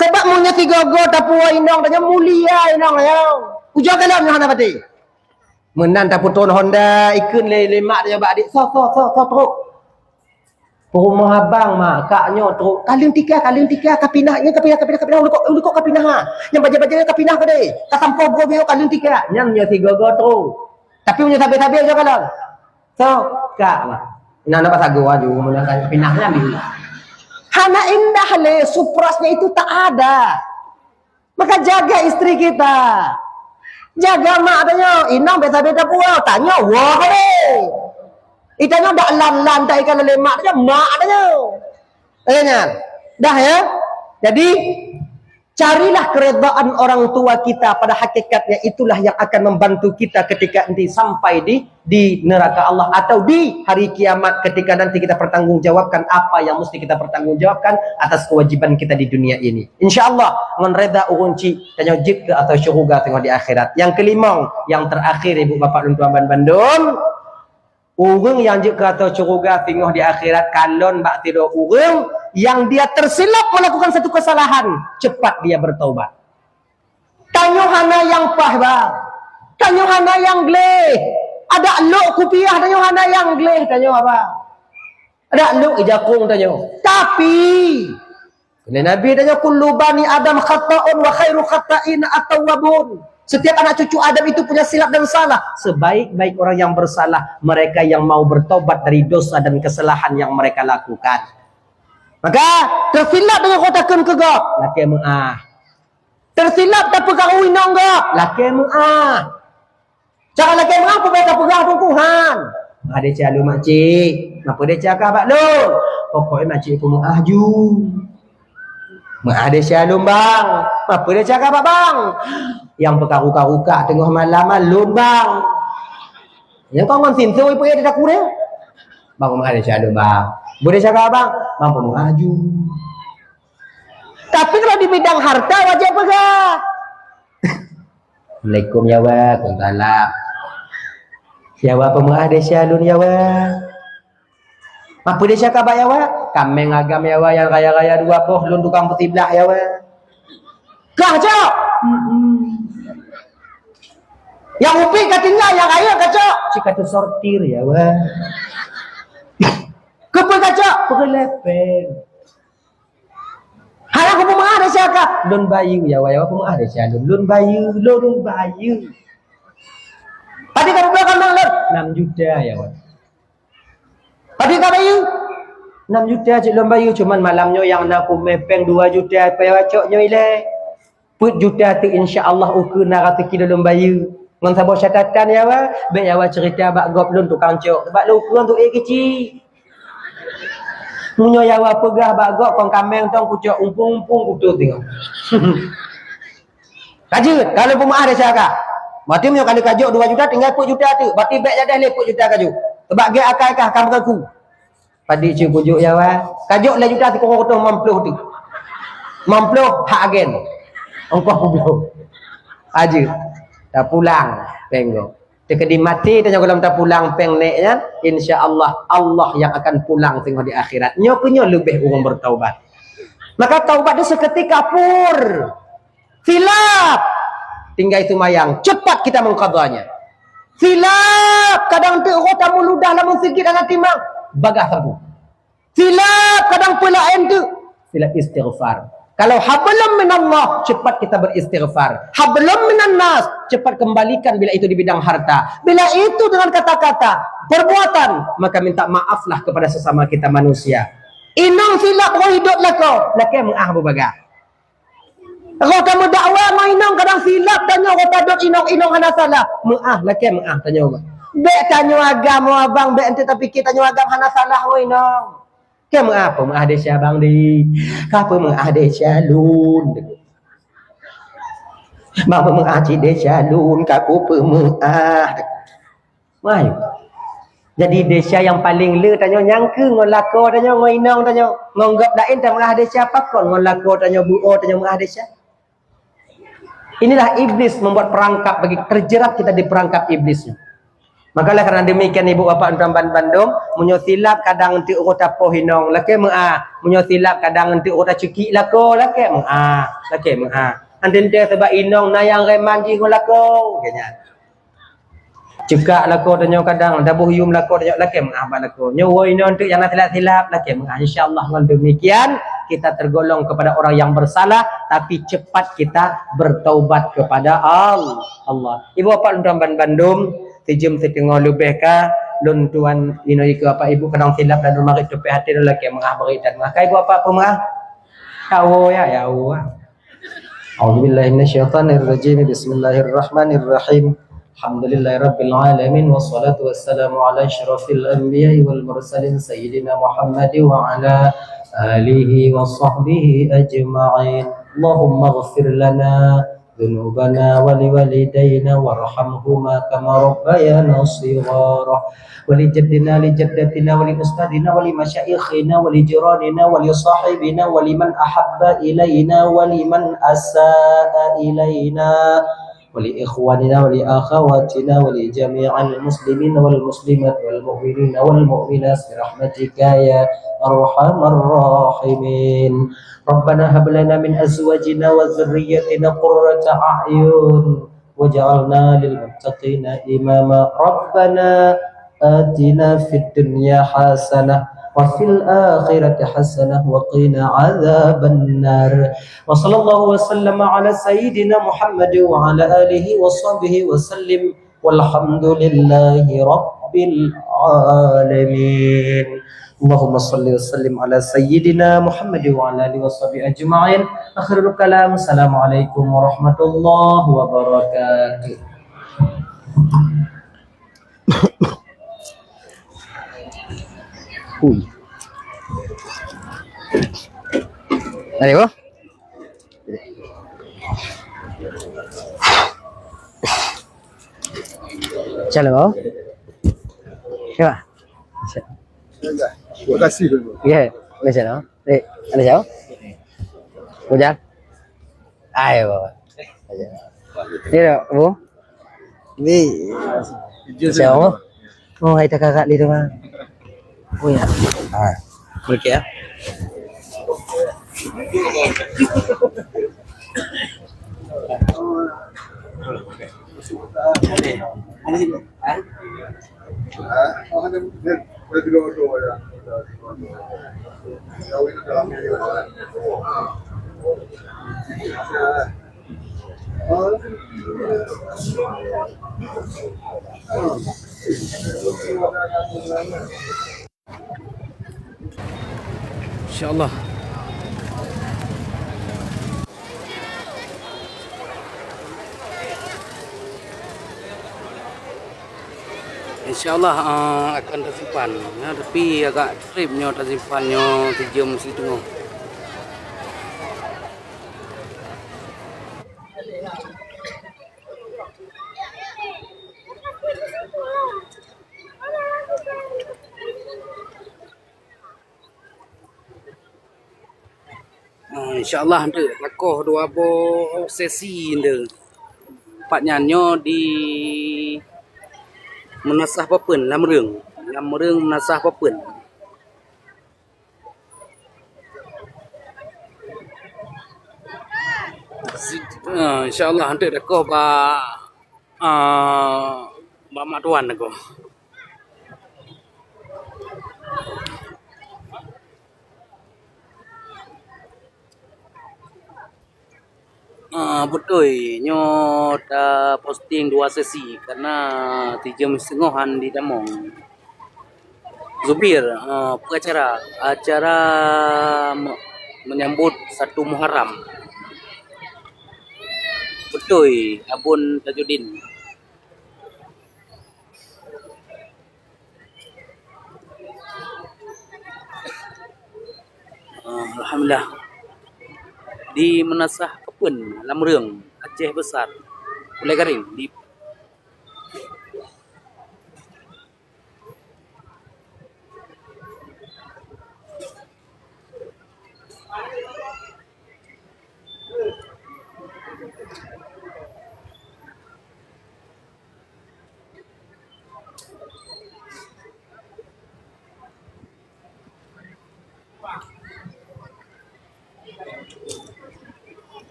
sebab munyo 3 go ta puai inong tanya mulia inong ya ujak dalam hana pati menan tak puton Honda ikun lemak dia bak adik so teruk rumah abang mak kaknya teruk kalung tika kapinahnya kapinah uluk kapinah yang baja-baja kapinah ke deh katampo bro bio kalung tika nyam nya 3 go teruk tapi punya sabe-sabe aja kalau so kak mak nana pas ago aju menan kapinahnya ambil hana indah le suprasnya itu tak ada maka jaga istri kita. Jaga mak tanya, inang beta-beta puau tanya, wah deh. Itanya dak lan-lan tak ikan lemak tanya, mak tanya. Tanya, dah ya. Jadi carilah keredaan orang tua kita pada hakikatnya itulah yang akan membantu kita ketika nanti sampai di neraka Allah atau di hari kiamat ketika nanti kita pertanggungjawabkan apa yang mesti kita pertanggungjawabkan atas kewajiban kita di dunia ini. Insyaallah ngon reda urunci tanya jik atau syurga tengok di akhirat. Yang kelima, yang terakhir ibu bapak dan tuan bandun, urang yang jik atau syurga tengok di akhirat kalon bak tidur urang yang dia tersilap melakukan satu kesalahan, cepat dia bertaubat. Tanyo hana yang pah bang. Tanyo hana yang gleh. Ada luk kupiah tanyo hana yang gleh tanyo apa? Ada luk ijakung tanyo. Tapi Nabi tanyo kullu bani Adam khata'un wa khairu khata'in at-tawwabun. Setiap anak cucu Adam itu punya silap dan salah. Sebaik-baik orang yang bersalah mereka yang mau bertobat dari dosa dan kesalahan yang mereka lakukan. Maka tersilap dengan kotakan ke gak laki mu'ah. Tersilap tak pegang winong gak laki mu'ah. Cara laki mu'ah apa mereka pegang Tuhan. Ada cakap lu makcik. Apa dia cakap abak lu? Pokoknya makcik pun mu'ah ju. Ada cakap lu bang. Apa dia cakap abak bang? Yang pekaruka-ruka tengah malam lu bang. Yang kau ngonsin tu ibu dia tak kurang. Bang ada cakap lu bang. Boleh cakap abang, mampu mengaju. Tapi kalau di bidang harta wajib pegang. Assalamualaikum ya wa, kuntalak. Ya wa pemengah desa lun ya wa. Mampu dia cakap ya wa? Kameng agam ya wa yang raya-raya 20 lun tukang petiblah ya wa. Kah cok. Yang upi katinggal yang raya kacok. Cik tu sortir ya wa. Kepe kacok, pegelepeng. Hai aku mau ada siapa? Lun bayu ya wa ya aku mau ada siapa? Lun bayu. Tadi kamu belakang lun 6 juta ya wa. Tadi kamu bayu 6 juta cik lun bayu cuman malamnya yang nak aku mepeng 2 juta apa ya coknya ile. Put juta tu insya-Allah ukur nak rezeki lun bayu. Ngan sabah catatan ya wa, baik ya wa cerita bak gop lun tukang cok. Sebab lu ukuran tu kecil. Munyo ya wa pegah bak gop kong kameng tong kucok umpung-umpung kutu tengok. Kajut, kalau pemaah ada cakap. Mati munyo kali kajuk 2 juta tinggal put juta tu. Berarti baik jadah le put juta kajuk. Sebab ge akal-akal kamu kaku. Padi cu pujuk ya wa. Kajuk le juta tu kong kutu mampluh tu. Mampluh hak agen. Ongkos publik. Aje. Dah pulang penggo. Tekedi mati tanya kalau tak pulang peng neknya, insya-Allah Allah yang akan pulang tengok di akhirat. Nyo punya lebih orang bertaubat. Maka taubat itu seketika pur. Silap. Tinggal itu mayang, cepat kita mengqadanya. Silap, kadang tu orang tamu ludah lamun sikit anak timang, bagah sabu. Silap, kadang pula tu. Silap istighfar. Kalau hablum minallah, cepat kita beristighfar. Hablum minannas, cepat kembalikan bila itu di bidang harta. Bila itu dengan kata-kata, perbuatan, maka minta maaflah kepada sesama kita manusia. Inang silap kau hiduplah kau. Laki mengah berbagai. Kalau kamu dakwah mainang kadang silap tanya kau padot inong hana salah. Mengah laki mengah tanya apa? Bek tanya agama abang bek ente tapi kita tanya agama hana salah mainang. Kau mengapa mengah desya bang di? Kapa mengah desya lun? Bapa mengah ci desya lun kaku pemengah. Mai. Jadi desya yang paling le tanya nyangke ngon lako tanya ngon inong tanya ngonggap lain tak mengah desya apa kon ngon lako tanya buo tanya mengah desya. Inilah iblis membuat perangkap bagi terjerat kita di perangkap iblisnya. Makalah karena demikian ibu bapa Ramban Bandung munyo silap kadang enti urut tapoh hinong lake mengah munyo silap kadang enti urut cekik lako lake mengah andente sebab inong nayang reman ji lako kenya cekak lako tanyo kadang dabuh yum lako tanyo lake mengah ba lako nyowo inong tu yang silap lake mengah insyaallah dengan demikian kita tergolong kepada orang yang bersalah tapi cepat kita bertaubat kepada Allah. Ibu bapa Ramban Bandung sejam setengah lebih ka lun tuan ino iku apa ibu kadang silap dan mari tepi hati lelaki mengah beritan maka ibu apa pemah kau ya Allah. A'udzubillahi minasyaitonir rajim. Bismillahirrahmanirrahim. Alhamdulillahirabbil alamin wassalatu wassalamu ala asyrafil anbiya'i wal mursalin sayyidina Muhammad wa ala alihi wa sahbihi ajma'in. Allahumma ighfir lana ذنوبنا ولوالدينا وارحمهما كما ربيانا صغارا ولجدنا لجدتنا ولأستاذنا ولمشايخنا ولجيراننا ولصاحبنا ولمن أحب إلينا ولمن أساء إلينا ولإخواننا ولأخواتنا ولجميع المسلمين والمسلمات والمؤمنين والمؤمنات برحمتك يا أرحم الراحمين. ربنا هب لنا من أزواجنا وذريتنا قرة أعين واجعلنا للمتقين إماما. ربنا آتنا في الدنيا حسنة وفي الآخرة حسنة وقنا عذاب النار. وصلى الله وسلم على سيدنا محمد وعلى آله وصحبه وسلم والحمد لله رب العالمين. اللهم صل وسلم على سيدنا محمد وعلى آله وصحبه أجمعين. آخر الكلام السلام عليكم ورحمة الله وبركاته. Ayo. Chalo. Ya. Terima kasih. Ya, macam mana? Ada siapa? Hujan? Ayo. Ini bu? Ini siapa? Oh, hai kakak di rumah. Oh ya. Ah, boleh ya? InsyaAllah. InsyaAllah akan tersimpan ya, tapi agak tripnya tersimpannya 3 jam setengah. InsyaAllah ada lakoh 2 sesi ada. Pak nyanyo di menasah papen lam reung menasah papen. InsyaAllah nanti lakoh ba mak tuan aku. Betul nyo posting 2 sesi karena 3 jam setengah di Damong. Zubir acara menyambut 1 Muharram. Betul Abun Tajudin. Alhamdulillah di menasah Kepen Lam Reung Aceh Besar Pulau Garing di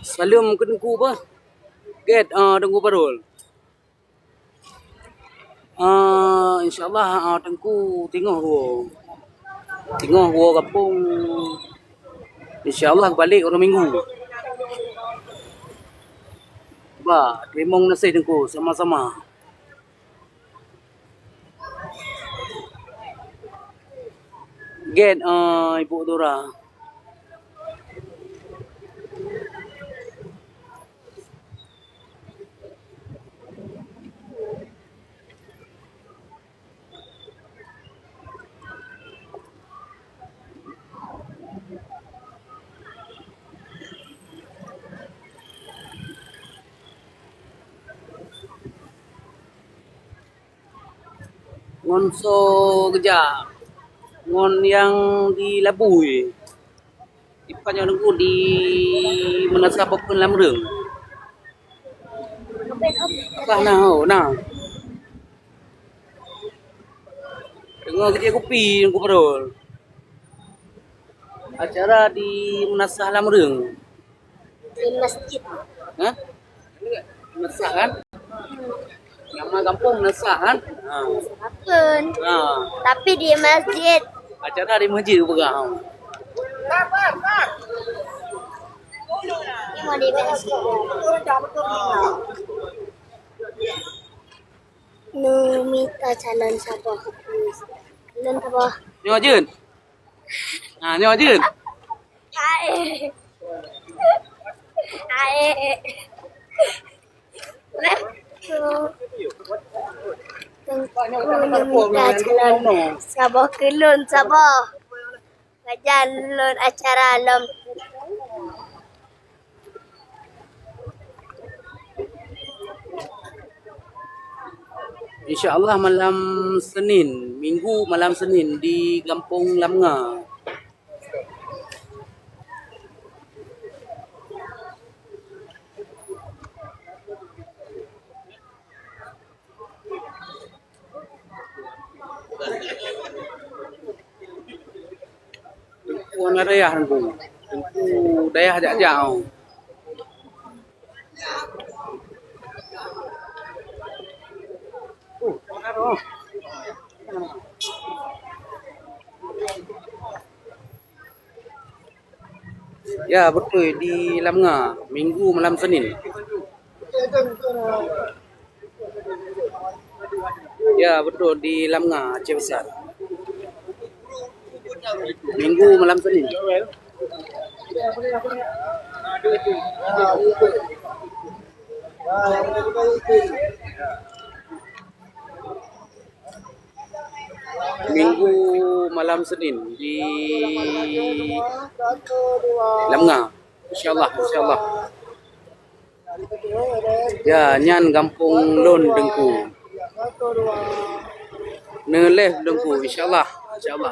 Salam ke Tengku bah. Get Tengku Parul. InsyaAllah Tengku tengok gua kampung. InsyaAllah balik orang Minggu. Ba, terima nasi Tengku sama-sama. Get Ibu Dora. Ngonso kerja. Ngon yang di Labui. Ipanya nunggu di menasa Papun Lam Reung. Apa nah. Tengok kerja kopi Tengku Parul. acara di Munasah Lamreung. Di masjid. Hah? Munasah kan? Nama kampung Munasah kan? Apun. Tapi di masjid. Acara di masjid berang. Ini mau di masjid. Nu minta calon siapa? Calon apa? Nyo Jun. Nyo Jun. Ae. Ae. Tengku minta calon siapa kelun siapa? Kajalun acara alam. InsyaAllah malam Senin, Minggu malam Senin di Kampung Lamnga. Tengku anak dayah tengku. Tengku dayah jak-jak. Ya betul di Lamnga Minggu malam Senin. Ya betul di Lamnga Aceh Besar. Minggu malam Senin. Minggu malam Senin di Lamnga. InsyaAllah, insyaAllah. Ya, nyan kampung Lon Dengku. Neleh Dengku, insyaAllah. InsyaAllah.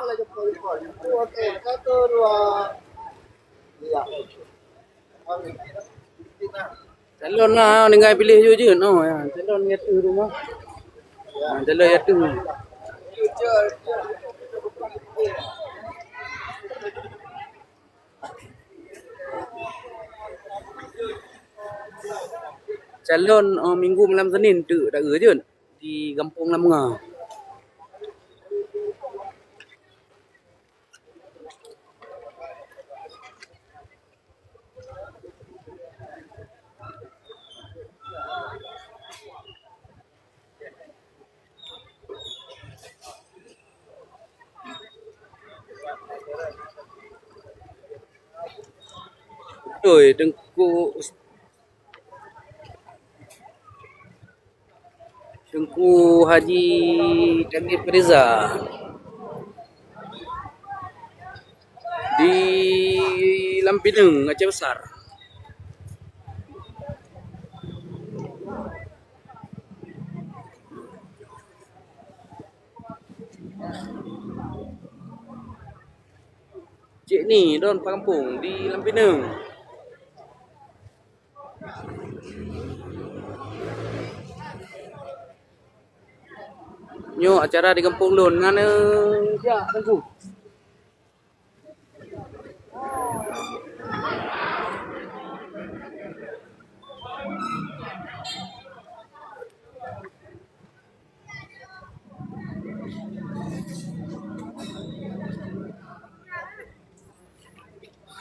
Calon lah, dengan pilih je. No, ya. Calon yaitu rumah. Calon yaitu. Calon Minggu malam Senin tu dah je di Kampung Lamnga. Oi, Tengku Haji Chandil Reza di Lampinang, Aceh Besar. Cik ni don kampung di Lampinang. Nyo acara di Kampung Lon ngana ya tengku.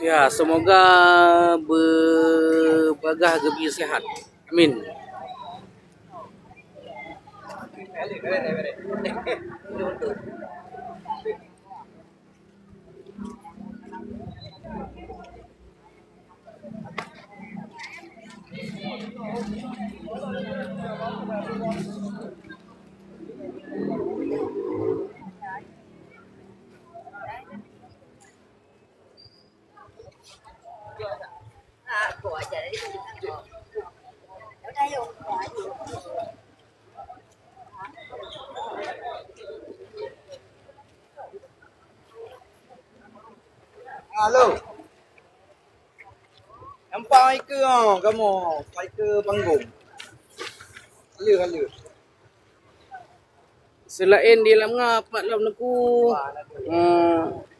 Ya, semoga berbagah gembira sehat. Amin. Halo. Nampak ke kamu? Ke panggung. Hala. Selain di Lamnga, Pak Lam Neku.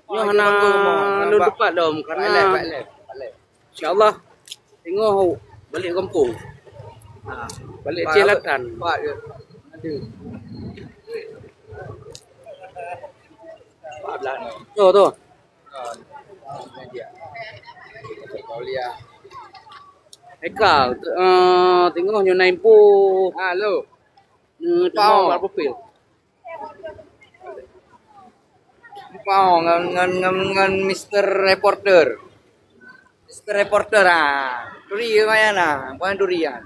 Nyo hana lu dekat dom karena insyaallah tengok balik kampung. Balik Celatan. Pak dia. Ada. Pak belah ni. Tu. Dia. Kau lihat. Eka tengok nyo naik po. Halo. Tengok apa pil. Mau ngan Mr. Reporter. Mr. Reporter Duri mana? Bukan durian.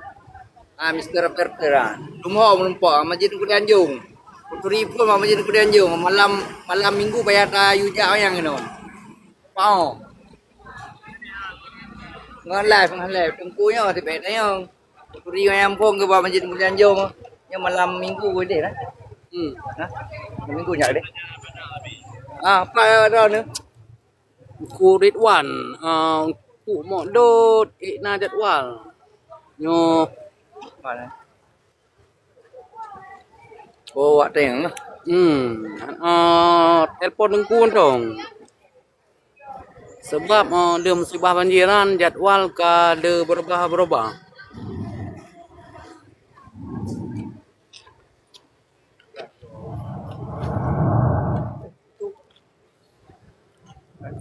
Mr. Reporter Rumah menumpuk Masjid Kudi Anjung. Duri pun Masjid Kudi Anjung. Malam Minggu bayar yujak yang ni. Mau. Ngan live tengkunya tibet yang. Duri yang pun ke Masjid Kudi Anjung. Yang malam Minggu gede lah. Malam Minggu nyak deh. Apa ada ni? Ku Ridwan ku modot na jadwal. Nyo Mana? Oh, wak teng lah. Telefon dengku dong. Sebab dia musibah banjiran jadwal ka de berubah-berubah.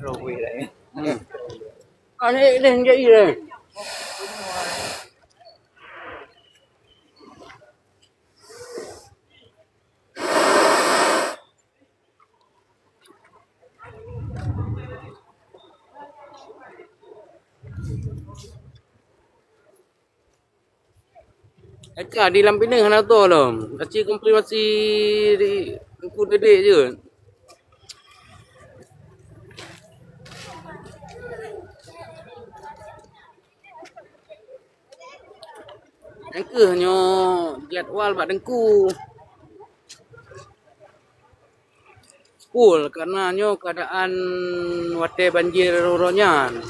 Rồi lại. Ini dah jadi dah. Eka di Lampinang hana tu lah. Aci komprimasi di aku dedek je. Yang ke nyo jadwal bak dengku. School karena nyo keadaan wate banjir ronyan.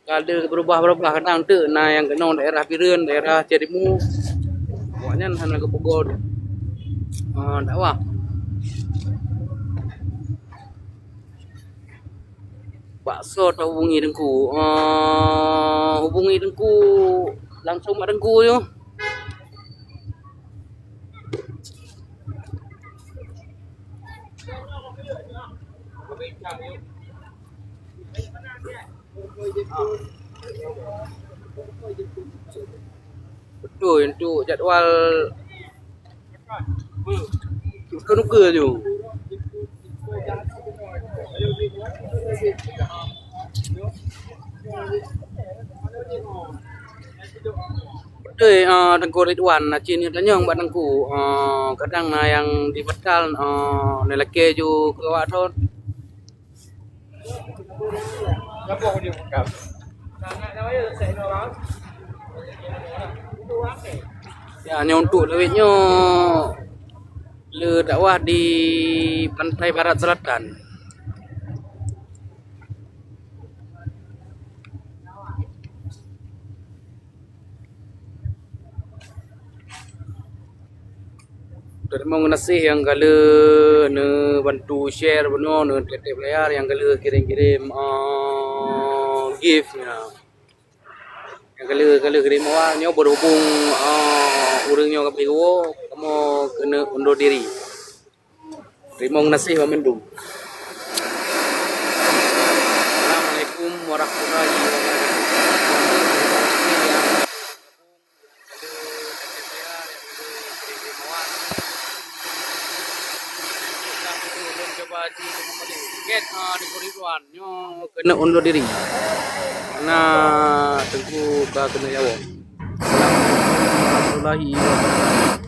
Kalau berubah-berubah kadang tu na yang kena daerah Piren, daerah Cerimu. Pokoknya hana ke Pogod. Dakwah. Bakso tak hubungi dengku. Hubungi dengku langsung mak dengku yo. Betul untuk jadual nuka je. Betul Tengku Ridwan Acin tanya buat tengku kadang yang di betal nelake ju ke awak tu. Siapa dia buka? Ya hanya untuk duitnya le dakwah di pantai barat selatan. Terima kasih yang kala ne bantu share benar ne tiap layar yang kala kirim-kirim gift ya. Yang kala kirim awalnya berhubung urangnya ke Piro kamu kena undur diri. Terima kasih wa mendung. Assalamualaikum warahmatullahi wabarakatuh. Haji Muhammad tiket di Ridwan nyo kena undur diri karena tengku ka kena jawab. Assalamualaikum warahmatullahi wabarakatuh.